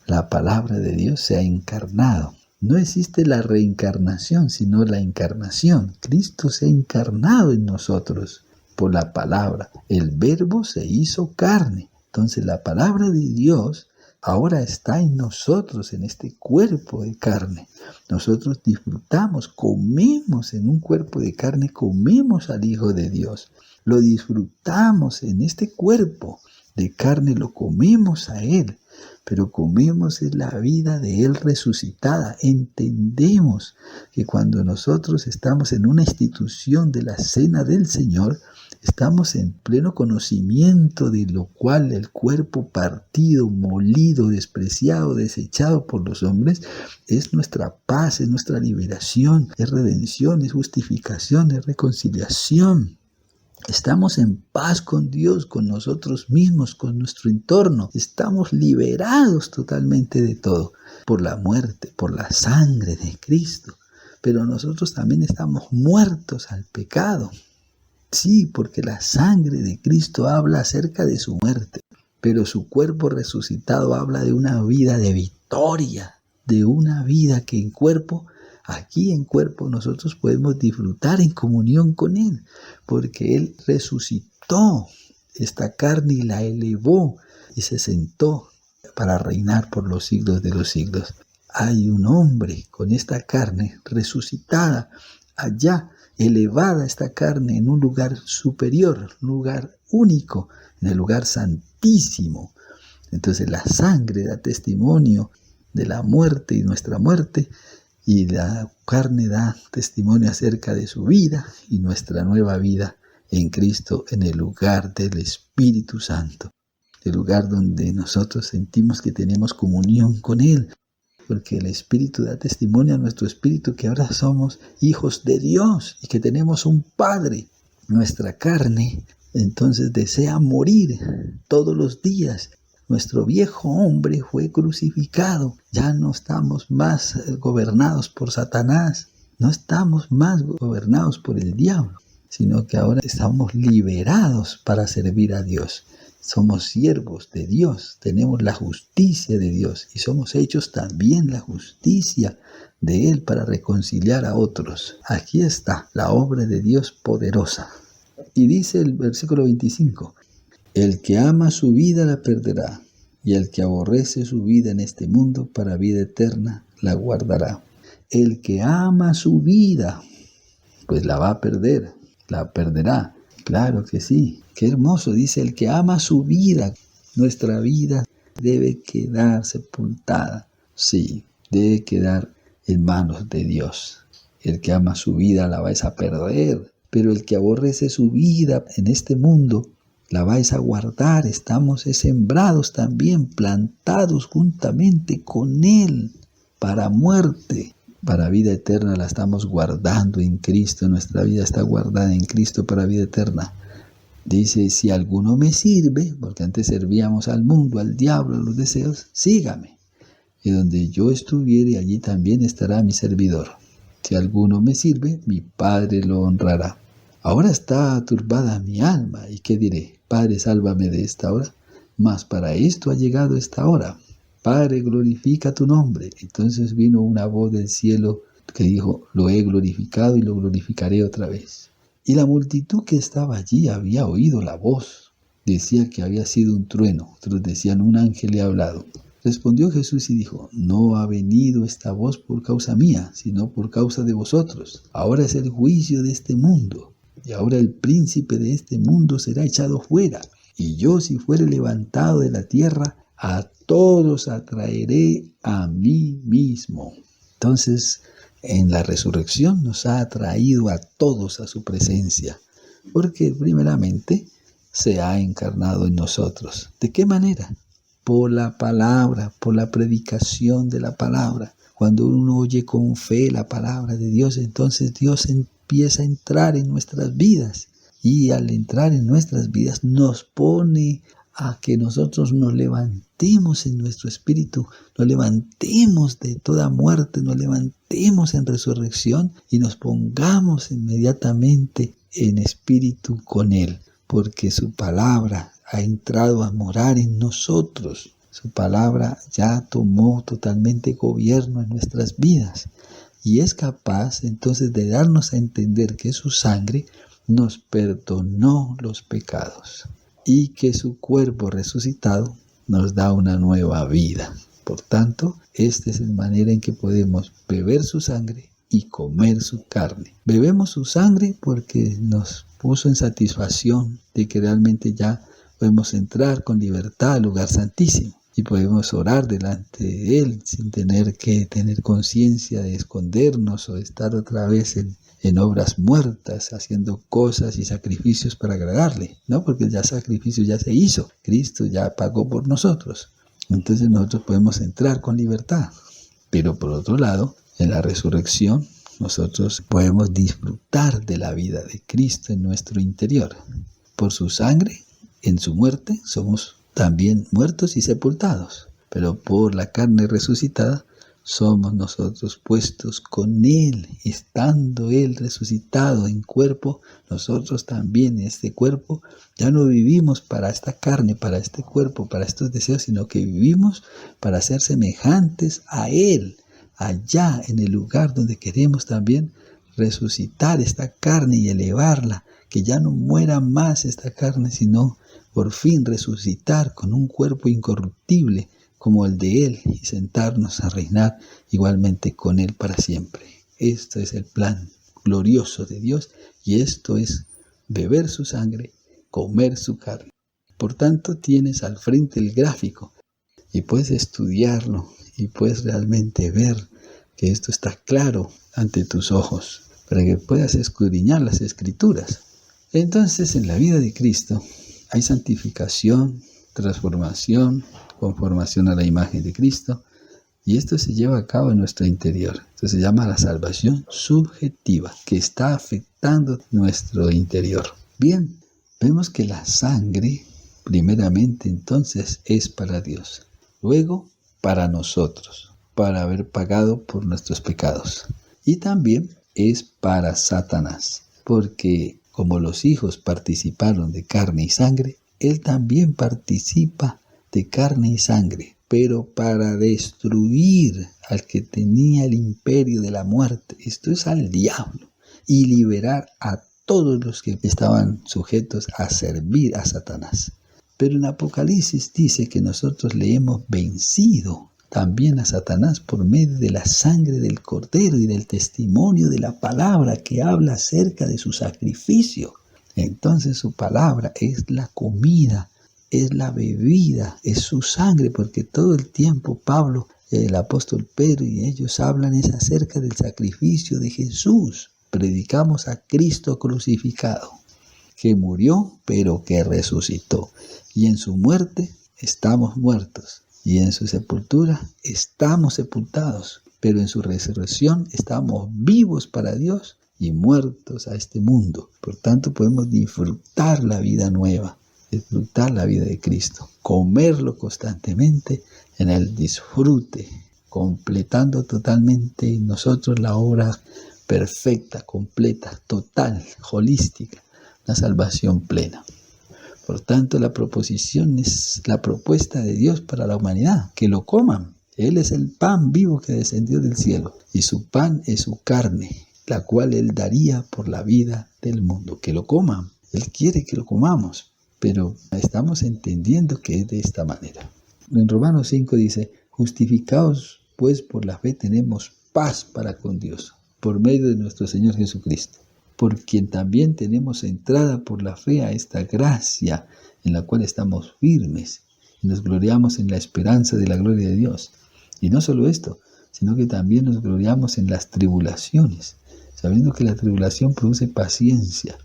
la palabra de Dios se ha encarnado. No existe la reencarnación, sino la encarnación. Cristo se ha encarnado en nosotros por la palabra. El Verbo se hizo carne. Entonces la palabra de Dios ahora está en nosotros, en este cuerpo de carne. Nosotros disfrutamos, comemos en un cuerpo de carne, comemos al Hijo de Dios. Lo disfrutamos en este cuerpo de carne, lo comemos a Él. Pero comemos es la vida de Él resucitada. Entendemos que cuando nosotros estamos en una institución de la cena del Señor, estamos en pleno conocimiento de lo cual el cuerpo partido, molido, despreciado, desechado por los hombres, es nuestra paz, es nuestra liberación, es redención, es justificación, es reconciliación. Estamos en paz con Dios, con nosotros mismos, con nuestro entorno. Estamos liberados totalmente de todo por la muerte, por la sangre de Cristo. Pero nosotros también estamos muertos al pecado. Sí, porque la sangre de Cristo habla acerca de su muerte, pero su cuerpo resucitado habla de una vida de victoria, de una vida que en cuerpo, aquí en cuerpo, nosotros podemos disfrutar en comunión con Él, porque Él resucitó esta carne y la elevó y se sentó para reinar por los siglos de los siglos. Hay un hombre con esta carne resucitada allá, elevada esta carne en un lugar superior, un lugar único, en el lugar santísimo. Entonces la sangre da testimonio de la muerte y nuestra muerte, y la carne da testimonio acerca de su vida y nuestra nueva vida en Cristo, en el lugar del Espíritu Santo, el lugar donde nosotros sentimos que tenemos comunión con Él, porque el Espíritu da testimonio a nuestro espíritu que ahora somos hijos de Dios y que tenemos un Padre. Nuestra carne entonces desea morir todos los días. Nuestro viejo hombre fue crucificado. Ya no estamos más gobernados por Satanás. No estamos más gobernados por el diablo, sino que ahora estamos liberados para servir a Dios. Somos siervos de Dios, tenemos la justicia de Dios y somos hechos también la justicia de Él para reconciliar a otros. Aquí está la obra de Dios poderosa. Y dice el versículo 25, el que ama su vida la perderá, y el que aborrece su vida en este mundo para vida eterna la guardará. El que ama su vida, pues la va a perder, la perderá. Claro que sí, qué hermoso, dice el que ama su vida. Nuestra vida debe quedar sepultada, sí, debe quedar en manos de Dios. El que ama su vida la vais a perder, pero el que aborrece su vida en este mundo la vais a guardar. Estamos sembrados también, plantados juntamente con Él para muerte. Para vida eterna la estamos guardando en Cristo. Nuestra vida está guardada en Cristo para vida eterna. Dice, si alguno me sirve, porque antes servíamos al mundo, al diablo, a los deseos, sígame. Y donde yo estuviere, allí también estará mi servidor. Si alguno me sirve, mi Padre lo honrará. Ahora está turbada mi alma, ¿y qué diré? Padre, sálvame de esta hora. Mas para esto ha llegado esta hora. Padre, glorifica tu nombre. Entonces vino una voz del cielo que dijo, lo he glorificado y lo glorificaré otra vez. Y la multitud que estaba allí había oído la voz. Decía que había sido un trueno. Otros decían, un ángel le ha hablado. Respondió Jesús y dijo, no ha venido esta voz por causa mía, sino por causa de vosotros. Ahora es el juicio de este mundo. Y ahora el príncipe de este mundo será echado fuera. Y yo, si fuere levantado de la tierra, a todos atraeré a mí mismo. Entonces, en la resurrección nos ha atraído a todos a su presencia, porque primeramente se ha encarnado en nosotros. ¿De qué manera? Por la palabra, por la predicación de la palabra. Cuando uno oye con fe la palabra de Dios, entonces Dios empieza a entrar en nuestras vidas. Y al entrar en nuestras vidas nos pone a que nosotros nos levantemos en nuestro espíritu, nos levantemos de toda muerte, nos levantemos en resurrección y nos pongamos inmediatamente en espíritu con Él, porque su palabra ha entrado a morar en nosotros. Su palabra ya tomó totalmente gobierno en nuestras vidas y es capaz entonces de darnos a entender que su sangre nos perdonó los pecados y que su cuerpo resucitado nos da una nueva vida. Por tanto, esta es la manera en que podemos beber su sangre y comer su carne. Bebemos su sangre porque nos puso en satisfacción de que realmente ya podemos entrar con libertad al lugar santísimo y podemos orar delante de Él sin tener que tener conciencia de escondernos o de estar otra vez en obras muertas, haciendo cosas y sacrificios para agradarle, ¿no? Porque ya sacrificio ya se hizo, Cristo ya pagó por nosotros. Entonces nosotros podemos entrar con libertad. Pero por otro lado, en la resurrección, nosotros podemos disfrutar de la vida de Cristo en nuestro interior. Por su sangre, en su muerte, somos también muertos y sepultados. Pero por la carne resucitada, somos nosotros puestos con Él, estando Él resucitado en cuerpo, nosotros también en este cuerpo ya no vivimos para esta carne, para este cuerpo, para estos deseos, sino que vivimos para ser semejantes a Él, allá en el lugar donde queremos también resucitar esta carne y elevarla, que ya no muera más esta carne, sino por fin resucitar con un cuerpo incorruptible, como el de Él, y sentarnos a reinar igualmente con Él para siempre. Esto es el plan glorioso de Dios y esto es beber su sangre, comer su carne. Por tanto, tienes al frente el gráfico y puedes estudiarlo y puedes realmente ver que esto está claro ante tus ojos para que puedas escudriñar las Escrituras. Entonces, en la vida de Cristo hay santificación, transformación, conformación a la imagen de Cristo, y esto se lleva a cabo en nuestro interior. Esto se llama la salvación subjetiva, que está afectando nuestro interior. Bien, vemos que la sangre, primeramente entonces, es para Dios. Luego, para nosotros, para haber pagado por nuestros pecados. Y también es para Satanás, porque como los hijos participaron de carne y sangre, él también participa de carne y sangre, pero para destruir al que tenía el imperio de la muerte, esto es al diablo, y liberar a todos los que estaban sujetos a servir a Satanás. Pero en Apocalipsis dice que nosotros le hemos vencido también a Satanás por medio de la sangre del Cordero y del testimonio de la palabra que habla acerca de su sacrificio. Entonces su palabra es la comida, es la bebida, es su sangre, porque todo el tiempo Pablo, el apóstol Pedro y ellos hablan es acerca del sacrificio de Jesús. Predicamos a Cristo crucificado, que murió pero que resucitó. Y en su muerte estamos muertos, y en su sepultura estamos sepultados, pero en su resurrección estamos vivos para Dios y muertos a este mundo. Por tanto, podemos disfrutar la vida nueva, disfrutar la vida de Cristo, comerlo constantemente en el disfrute, completando totalmente en nosotros la obra perfecta, completa, total, holística, la salvación plena. Por tanto, la proposición es la propuesta de Dios para la humanidad, que lo coman. Él es el pan vivo que descendió del cielo, y su pan es su carne, la cual Él daría por la vida del mundo. Que lo coman. Él quiere que lo comamos, pero estamos entendiendo que es de esta manera. En Romanos 5 dice, justificados pues por la fe tenemos paz para con Dios, por medio de nuestro Señor Jesucristo. por quien también tenemos entrada por la fe a esta gracia en la cual estamos firmes y nos gloriamos en la esperanza de la gloria de Dios. Y no solo esto, sino que también nos gloriamos en las tribulaciones, sabiendo que la tribulación produce paciencia,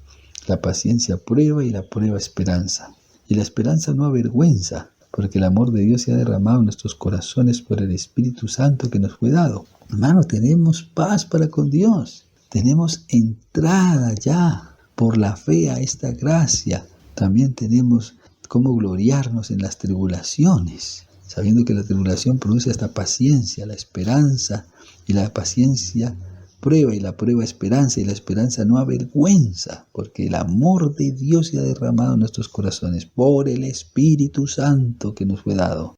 la paciencia prueba y la prueba esperanza. Y la esperanza no avergüenza, porque el amor de Dios se ha derramado en nuestros corazones por el Espíritu Santo que nos fue dado. Hermano, tenemos paz para con Dios. Tenemos entrada ya por la fe a esta gracia. También tenemos cómo gloriarnos en las tribulaciones, sabiendo que la tribulación produce hasta paciencia, la esperanza, y la paciencia prueba, y la prueba esperanza, y la esperanza no avergüenza, porque el amor de Dios se ha derramado en nuestros corazones por el Espíritu Santo que nos fue dado.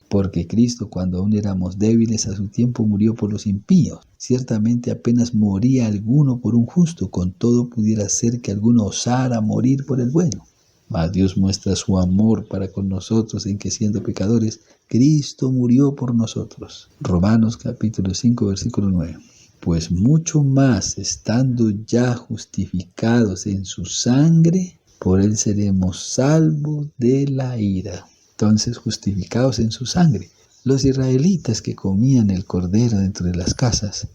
Porque Cristo, cuando aún éramos débiles, a su tiempo murió por los impíos. Ciertamente apenas moría alguno por un justo, con todo pudiera ser que alguno osara morir por el bueno. Mas Dios muestra su amor para con nosotros en que, siendo pecadores, Cristo murió por nosotros. Romanos capítulo 5, versículo 9. Pues mucho más, estando ya justificados en su sangre, por él seremos salvos de la ira. Entonces, justificados en su sangre. Los israelitas que comían el cordero dentro de las casas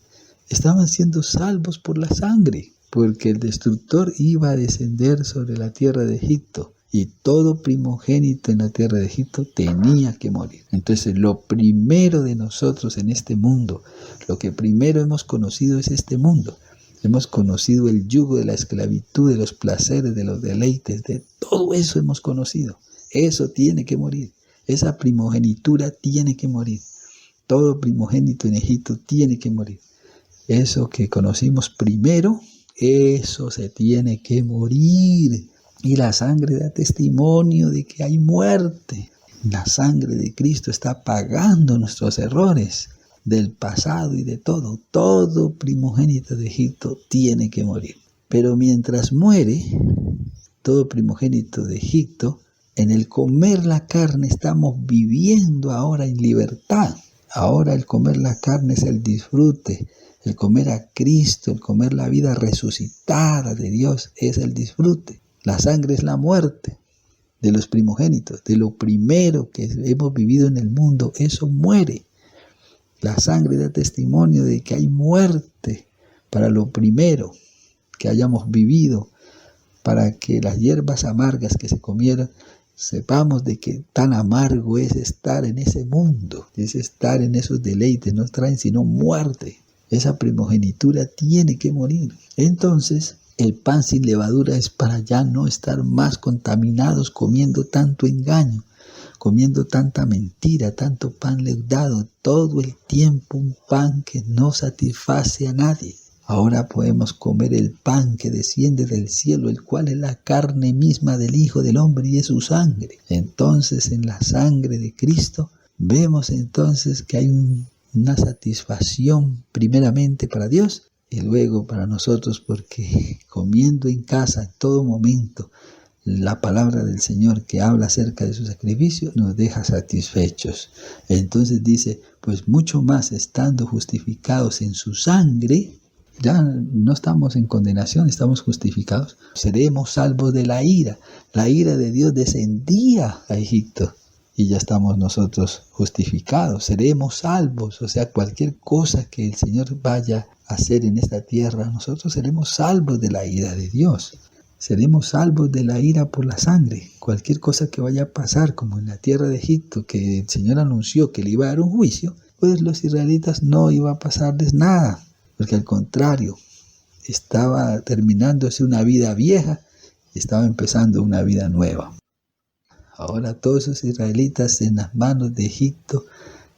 estaban siendo salvos por la sangre, porque el destructor iba a descender sobre la tierra de Egipto y todo primogénito en la tierra de Egipto tenía que morir. Entonces, lo primero de nosotros en este mundo, lo que primero hemos conocido es este mundo. Hemos conocido el yugo de la esclavitud, de los placeres, de los deleites, de todo eso hemos conocido. Eso tiene que morir. Esa primogenitura tiene que morir. Todo primogénito en Egipto tiene que morir. Eso que conocimos primero, eso se tiene que morir. Y la sangre da testimonio de que hay muerte. La sangre de Cristo está pagando nuestros errores del pasado y de todo. Todo primogénito de Egipto tiene que morir. Pero mientras muere, todo primogénito de Egipto, en el comer la carne estamos viviendo ahora en libertad. Ahora el comer la carne es el disfrute. El comer a Cristo, el comer la vida resucitada de Dios es el disfrute. La sangre es la muerte de los primogénitos, de lo primero que hemos vivido en el mundo, eso muere. La sangre da testimonio de que hay muerte para lo primero que hayamos vivido, para que las hierbas amargas que se comieron, sepamos de que tan amargo es estar en ese mundo, es estar en esos deleites, no traen sino muerte. Esa primogenitura tiene que morir. Entonces, el pan sin levadura es para ya no estar más contaminados comiendo tanto engaño, comiendo tanta mentira, tanto pan leudado, todo el tiempo un pan que no satisface a nadie. Ahora podemos comer el pan que desciende del cielo, el cual es la carne misma del Hijo del Hombre y es su sangre. Entonces, en la sangre de Cristo, vemos entonces que hay una satisfacción primeramente para Dios y luego para nosotros, porque comiendo en casa en todo momento la palabra del Señor que habla acerca de su sacrificio nos deja satisfechos. Entonces dice, pues mucho más estando justificados en su sangre, ya no estamos en condenación, estamos justificados, seremos salvos de la ira. La ira de Dios descendía a Egipto y ya estamos nosotros justificados, seremos salvos. O sea, cualquier cosa que el Señor vaya a hacer en esta tierra, nosotros seremos salvos de la ira de Dios. Seremos salvos de la ira por la sangre. Cualquier cosa que vaya a pasar, como en la tierra de Egipto, que el Señor anunció que le iba a dar un juicio, pues los israelitas no iba a pasarles nada. Porque al contrario, estaba terminándose una vida vieja y estaba empezando una vida nueva. Ahora todos esos israelitas en las manos de Egipto,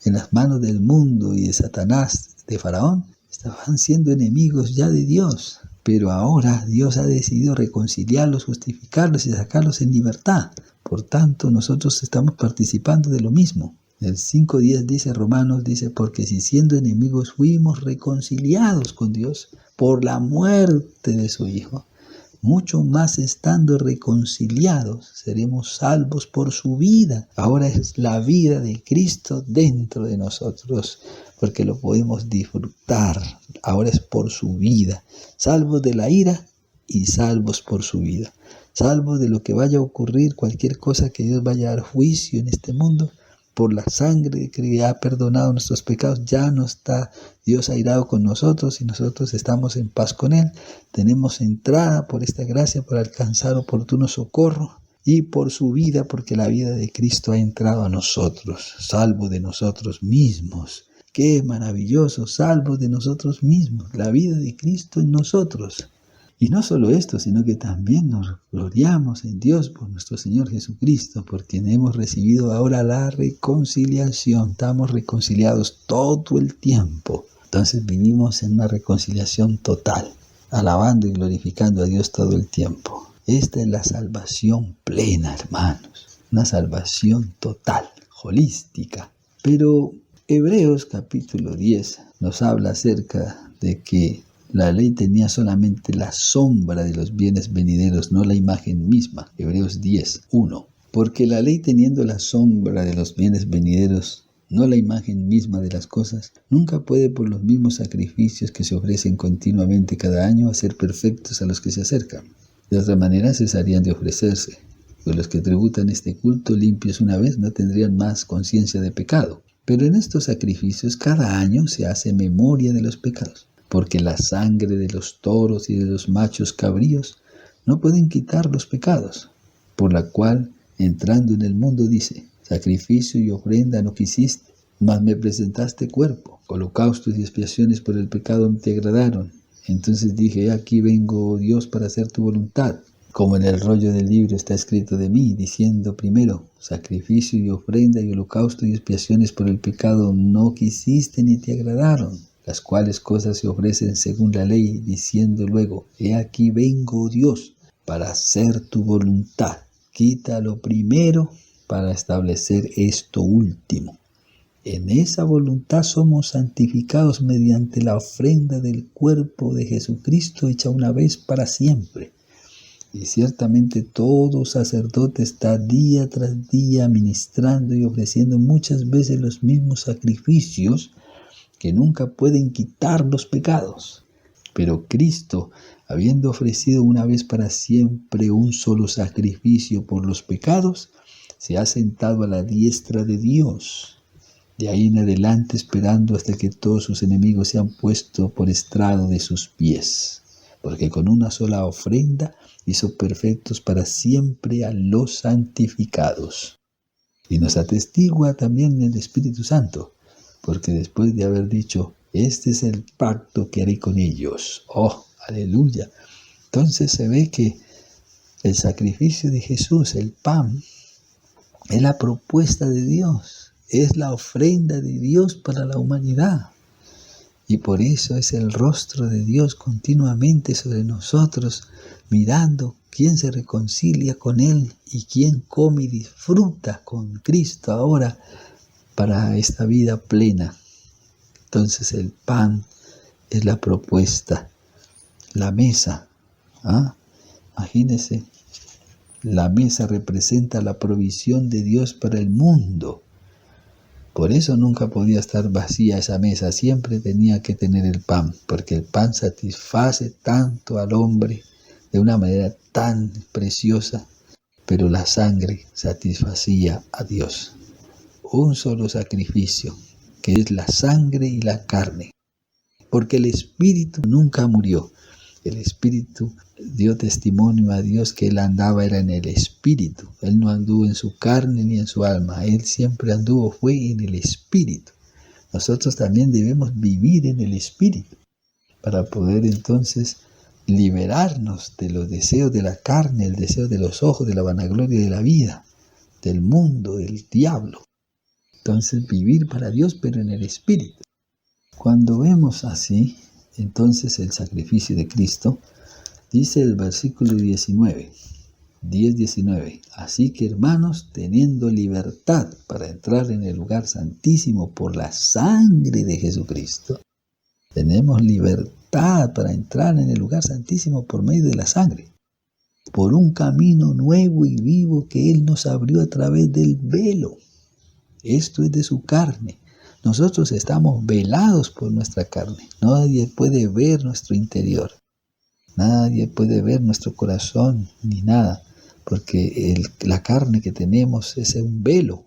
en las manos del mundo y de Satanás, de Faraón, estaban siendo enemigos ya de Dios. Pero ahora Dios ha decidido reconciliarlos, justificarlos y sacarlos en libertad. Por tanto, nosotros estamos participando de lo mismo. El 5:10 dice, Romanos dice, porque si siendo enemigos fuimos reconciliados con Dios por la muerte de su Hijo. mucho más estando reconciliados, seremos salvos por su vida. Ahora es la vida de Cristo dentro de nosotros, porque lo podemos disfrutar. Ahora es por su vida, salvos de la ira y salvos por su vida. Salvos de lo que vaya a ocurrir, cualquier cosa que Dios vaya a dar juicio en este mundo, por la sangre que ha perdonado nuestros pecados, ya no está Dios airado con nosotros y nosotros estamos en paz con Él. Tenemos entrada por esta gracia para alcanzar oportuno socorro y por su vida, porque la vida de Cristo ha entrado a nosotros, salvo de nosotros mismos. ¡Qué maravilloso! Salvo de nosotros mismos, la vida de Cristo en nosotros. Y no solo esto, sino que también nos gloriamos en Dios por nuestro Señor Jesucristo, porque hemos recibido ahora la reconciliación. Estamos reconciliados todo el tiempo. Entonces vivimos en una reconciliación total, alabando y glorificando a Dios todo el tiempo. Esta es la salvación plena, hermanos. Una salvación total, holística. Pero Hebreos capítulo 10 nos habla acerca de que la ley tenía solamente la sombra de los bienes venideros, no la imagen misma. Hebreos 10, 1. Porque la ley teniendo la sombra de los bienes venideros, no la imagen misma de las cosas, nunca puede por los mismos sacrificios que se ofrecen continuamente cada año hacer perfectos a los que se acercan. De otra manera cesarían de ofrecerse, pues los que tributan este culto limpios una vez no tendrían más conciencia de pecado. Pero en estos sacrificios cada año se hace memoria de los pecados. Porque la sangre de los toros y de los machos cabríos no pueden quitar los pecados, por la cual, entrando en el mundo, dice, sacrificio y ofrenda no quisiste, mas me presentaste cuerpo, holocaustos y expiaciones por el pecado no te agradaron. Entonces dije, aquí vengo, oh Dios, para hacer tu voluntad. Como en el rollo del libro está escrito de mí, diciendo primero, sacrificio y ofrenda y holocausto y expiaciones por el pecado no quisiste ni te agradaron, las cuales cosas se ofrecen según la ley, diciendo luego, he aquí vengo, oh Dios, para hacer tu voluntad. Quita lo primero para establecer esto último. En esa voluntad somos santificados mediante la ofrenda del cuerpo de Jesucristo hecha una vez para siempre. Y ciertamente todo sacerdote está día tras día ministrando y ofreciendo muchas veces los mismos sacrificios que nunca pueden quitar los pecados. Pero Cristo, habiendo ofrecido una vez para siempre un solo sacrificio por los pecados, se ha sentado a la diestra de Dios. De ahí en adelante esperando hasta que todos sus enemigos sean puestos por estrado de sus pies. Porque con una sola ofrenda hizo perfectos para siempre a los santificados. Y nos atestigua también el Espíritu Santo, porque después de haber dicho, este es el pacto que haré con ellos. ¡Oh, aleluya! Entonces se ve que el sacrificio de Jesús, el pan, es la propuesta de Dios, es la ofrenda de Dios para la humanidad. Y por eso es el rostro de Dios continuamente sobre nosotros, mirando quién se reconcilia con Él y quién come y disfruta con Cristo ahora para esta vida plena. Entonces el pan es la propuesta, la mesa. Imagínense, la mesa representa la provisión de Dios para el mundo. Por eso nunca podía estar vacía esa mesa, siempre tenía que tener el pan, porque el pan satisface tanto al hombre de una manera tan preciosa, pero la sangre satisfacía a Dios. Un solo sacrificio, que es la sangre y la carne, porque el Espíritu nunca murió. El Espíritu dio testimonio a Dios que Él andaba era en el Espíritu. Él no anduvo en su carne ni en su alma. Él siempre anduvo, fue en el Espíritu. Nosotros también debemos vivir en el Espíritu para poder entonces liberarnos de los deseos de la carne, el deseo de los ojos, de la vanagloria de la vida, del mundo, del diablo. Entonces vivir para Dios, pero en el Espíritu. Cuando vemos así, entonces el sacrificio de Cristo, dice el versículo 10:19, así que hermanos, teniendo libertad para entrar en el lugar santísimo por la sangre de Jesucristo, tenemos libertad para entrar en el lugar santísimo por medio de la sangre. por un camino nuevo y vivo que Él nos abrió a través del velo. Esto es de su carne. Nosotros estamos velados por nuestra carne. Nadie puede ver nuestro interior. Nadie puede ver nuestro corazón ni nada, porque la carne que tenemos es un velo.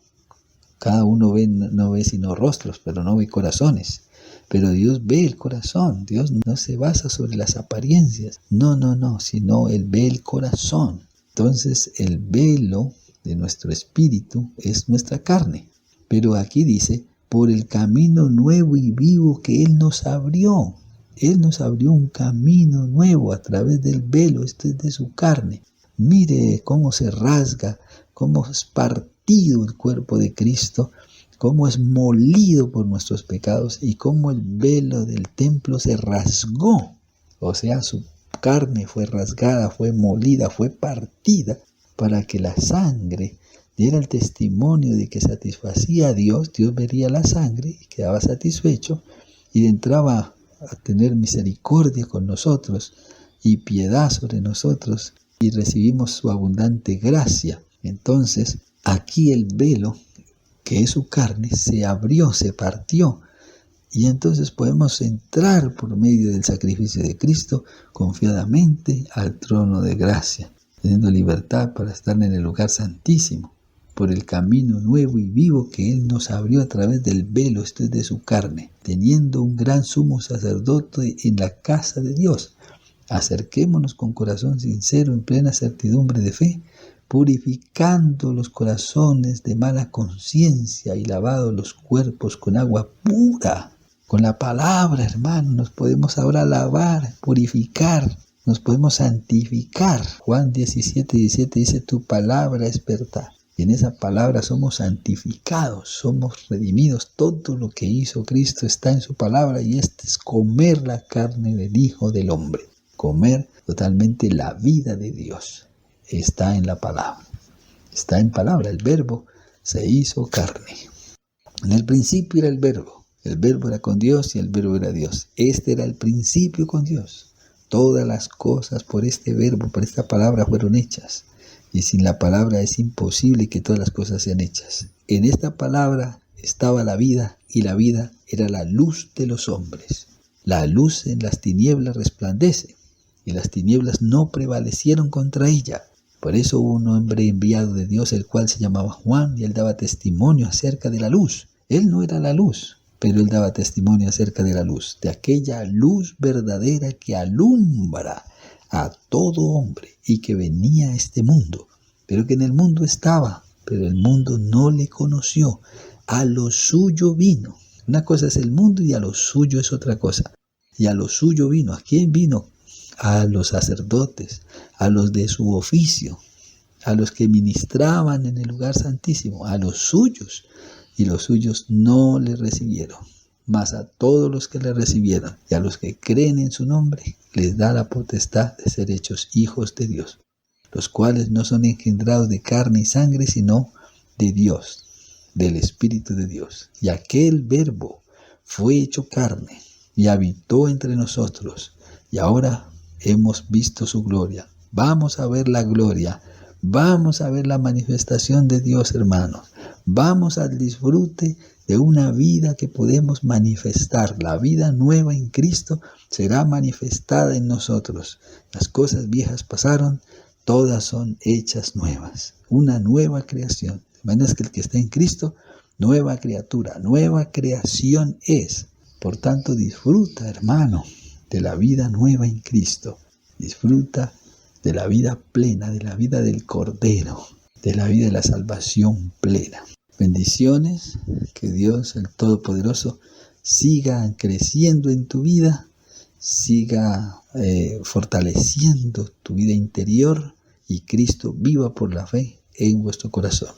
Cada uno no ve sino rostros, pero no ve corazones. Pero Dios ve el corazón. Dios no se basa sobre las apariencias. No, sino Él ve el corazón. Entonces el velo de nuestro espíritu es nuestra carne. Pero aquí dice, por el camino nuevo y vivo que Él nos abrió. Él nos abrió un camino nuevo a través del velo, esto es de su carne. Mire cómo se rasga, cómo es partido el cuerpo de Cristo, cómo es molido por nuestros pecados y cómo el velo del templo se rasgó. O sea, su carne fue rasgada, fue molida, fue partida para que la sangre diera el testimonio de que satisfacía a Dios. Dios vería la sangre y quedaba satisfecho y entraba a tener misericordia con nosotros y piedad sobre nosotros y recibimos su abundante gracia. Entonces, aquí el velo, que es su carne, se abrió, se partió y entonces podemos entrar por medio del sacrificio de Cristo confiadamente al trono de gracia, teniendo libertad para estar en el lugar santísimo, por el camino nuevo y vivo que Él nos abrió a través del velo, esto es de su carne, teniendo un gran sumo sacerdote en la casa de Dios. Acerquémonos con corazón sincero, en plena certidumbre de fe, purificando los corazones de mala conciencia y lavados los cuerpos con agua pura. Con la palabra, hermano, nos podemos ahora lavar, purificar, nos podemos santificar. Juan 17:17 dice, tu palabra es verdad. Y en esa palabra somos santificados, somos redimidos. Todo lo que hizo Cristo está en su palabra y este es comer la carne del Hijo del Hombre. Comer totalmente la vida de Dios. Está en la palabra. Está en palabra. El verbo se hizo carne. En el principio era el verbo. El verbo era con Dios y el verbo era Dios. Este era el principio con Dios. Todas las cosas por este verbo, por esta palabra fueron hechas. Y sin la palabra es imposible que todas las cosas sean hechas. En esta palabra estaba la vida y la vida era la luz de los hombres. La luz en las tinieblas resplandece y las tinieblas no prevalecieron contra ella. Por eso hubo un hombre enviado de Dios, el cual se llamaba Juan, y él daba testimonio acerca de la luz. Él no era la luz, pero él daba testimonio acerca de la luz, de aquella luz verdadera que alumbra a todo hombre y que venía a este mundo, pero que en el mundo estaba, pero el mundo no le conoció. A lo suyo vino. Una cosa es el mundo y a lo suyo es otra cosa. Y a lo suyo vino. ¿A quién vino? A los sacerdotes, a los de su oficio, a los que ministraban en el lugar santísimo, a los suyos. Y los suyos no le recibieron. Mas a todos los que le recibieron y a los que creen en su nombre, les da la potestad de ser hechos hijos de Dios, los cuales no son engendrados de carne y sangre, sino de Dios, del Espíritu de Dios. Y aquel verbo fue hecho carne y habitó entre nosotros, y ahora hemos visto su gloria. Vamos a ver la gloria, vamos a ver la manifestación de Dios, hermanos. Vamos al disfrute de una vida que podemos manifestar. La vida nueva en Cristo será manifestada en nosotros. Las cosas viejas pasaron, todas son hechas nuevas. Una nueva creación. De manera que el que está en Cristo, nueva criatura, nueva creación es. Por tanto, disfruta, hermano, de la vida nueva en Cristo. Disfruta de la vida plena, de la vida del Cordero, de la vida de la salvación plena. Bendiciones, que Dios el Todopoderoso siga creciendo en tu vida, siga fortaleciendo tu vida interior y Cristo viva por la fe en vuestro corazón.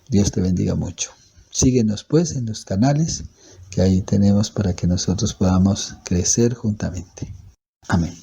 Dios te bendiga mucho. Síguenos pues en los canales que ahí tenemos para que nosotros podamos crecer juntamente. Amén.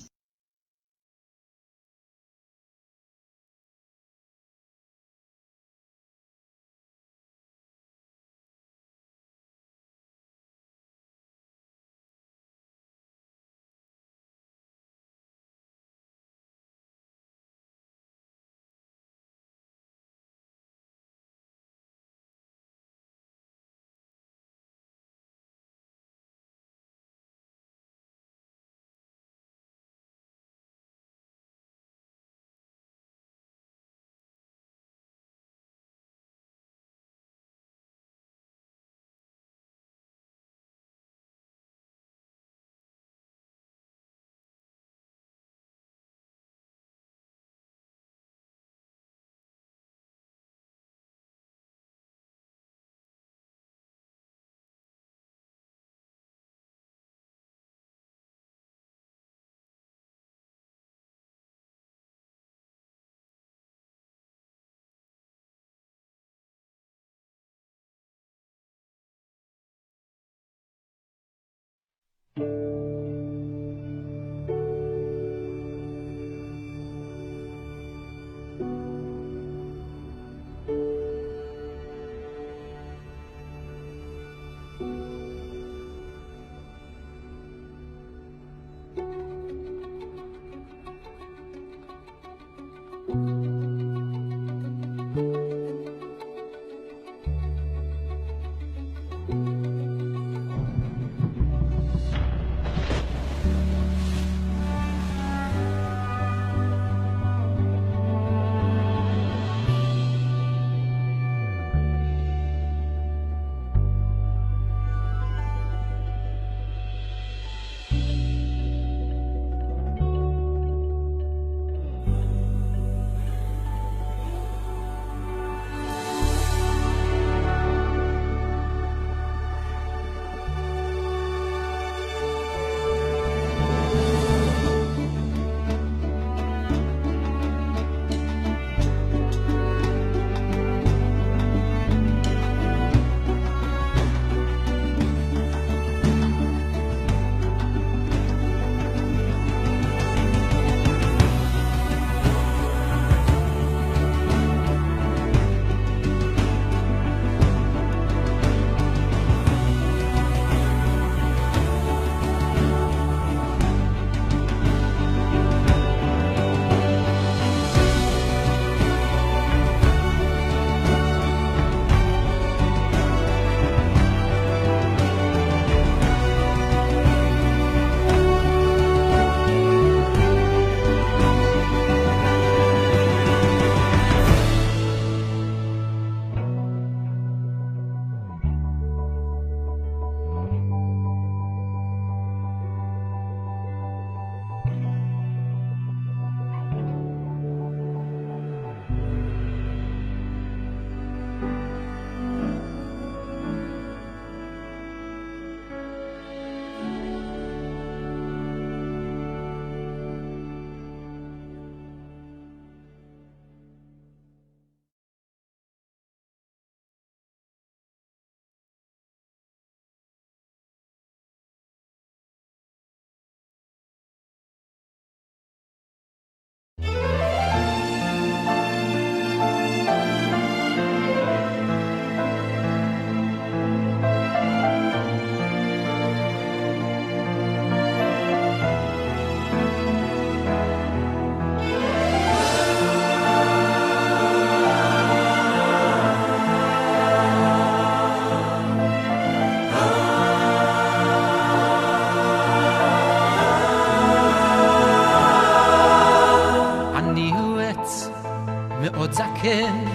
זקן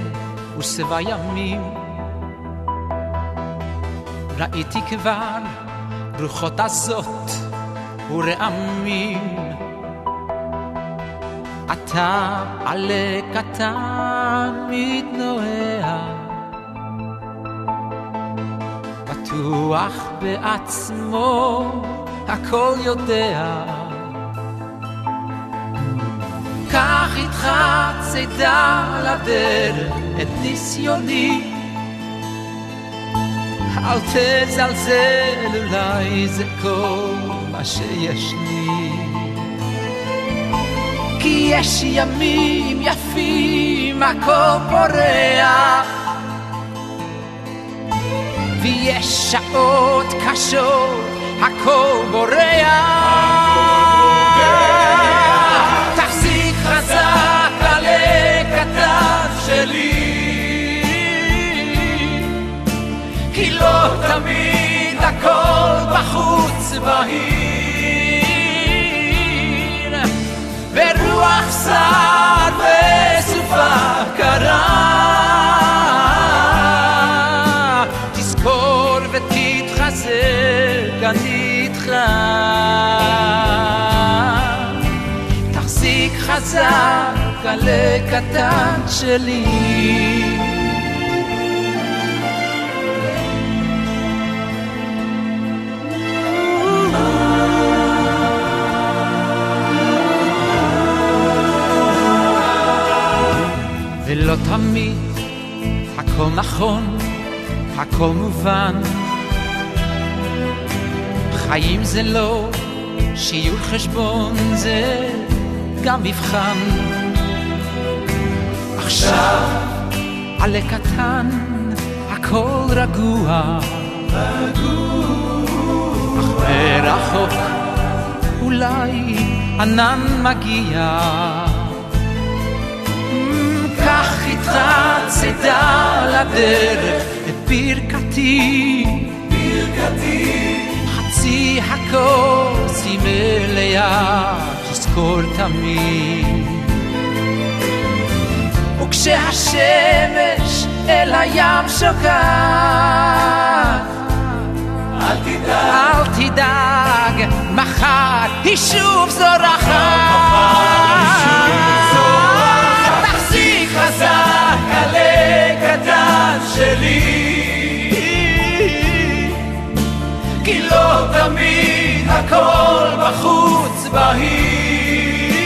ושבע ימים ראיתי כבר רוחות עזות ורעמים אתה עלה קטן מתנועע בטוח בעצמו הכל יודע קח איתך צידה לדרך את ניסיוני אל תזלזל אולי זה כל מה שיש לי כי יש ימים יפים הכל פורח ויש שעות קשות הכל בורח תחזיק חזק על הכתף שלי כי לא תמיד הכל בחוץ בהיר ברוח סער וסופה קרה תזכור ותתחזק אני איתך תחזיק חזק על הקטן שלי ולא תמיד הכל נכון, הכל מובן חיים זה לא שיעור חשבון, זה גם מבחן. עכשיו עלה קטן, הכל רגוע, אך מרחוק אולי ענן מגיע. קח איתך צידה לדרך את ברכתי, חצי הכוס היא מלאה, תזכור תמיד. וכשהשמש אל הים שוקעת, אל תדאג, מחר היא שוב זורחת. תחזיק חזק עלה קטן שלי, כי לא תמיד הכל בחוץ בהיר,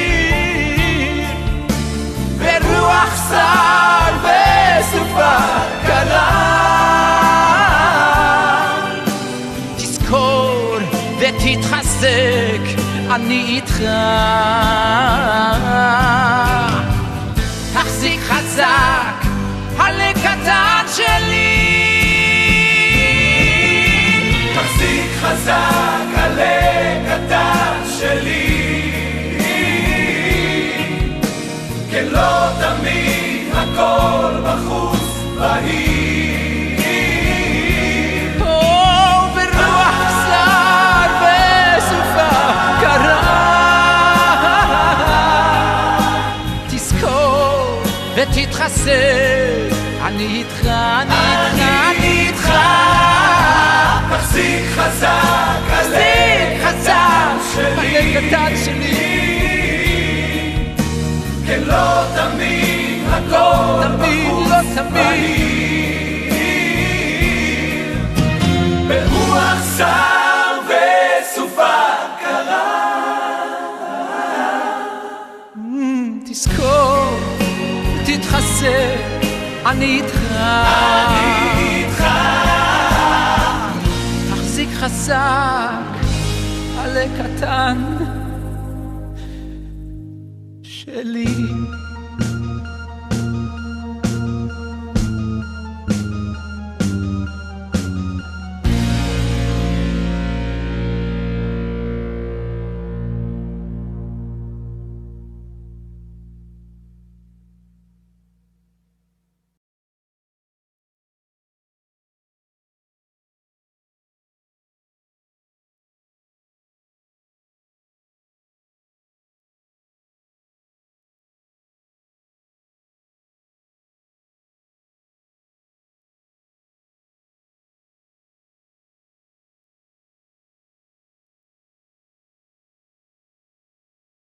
ברוח סער וסופה קרה. תזכור ותתחזק, אני איתך. תחזיק חזק עלה קטן שלי, תחזיק חזק עלה קטן שלי, כן לא תמיד הכל בחוץ בהיר, ברוח סער וסופה קרה. תזכור ותתחזק, אני איתך, אני איתך. תחזיק חזק עלה קטן שלי, כן לא תמיד הכל בחוץ בהיר, ברוח סער וסופה קרה. תזכור ותתחזק, אני איתך. תחזיק חזק עלה קטן שלי.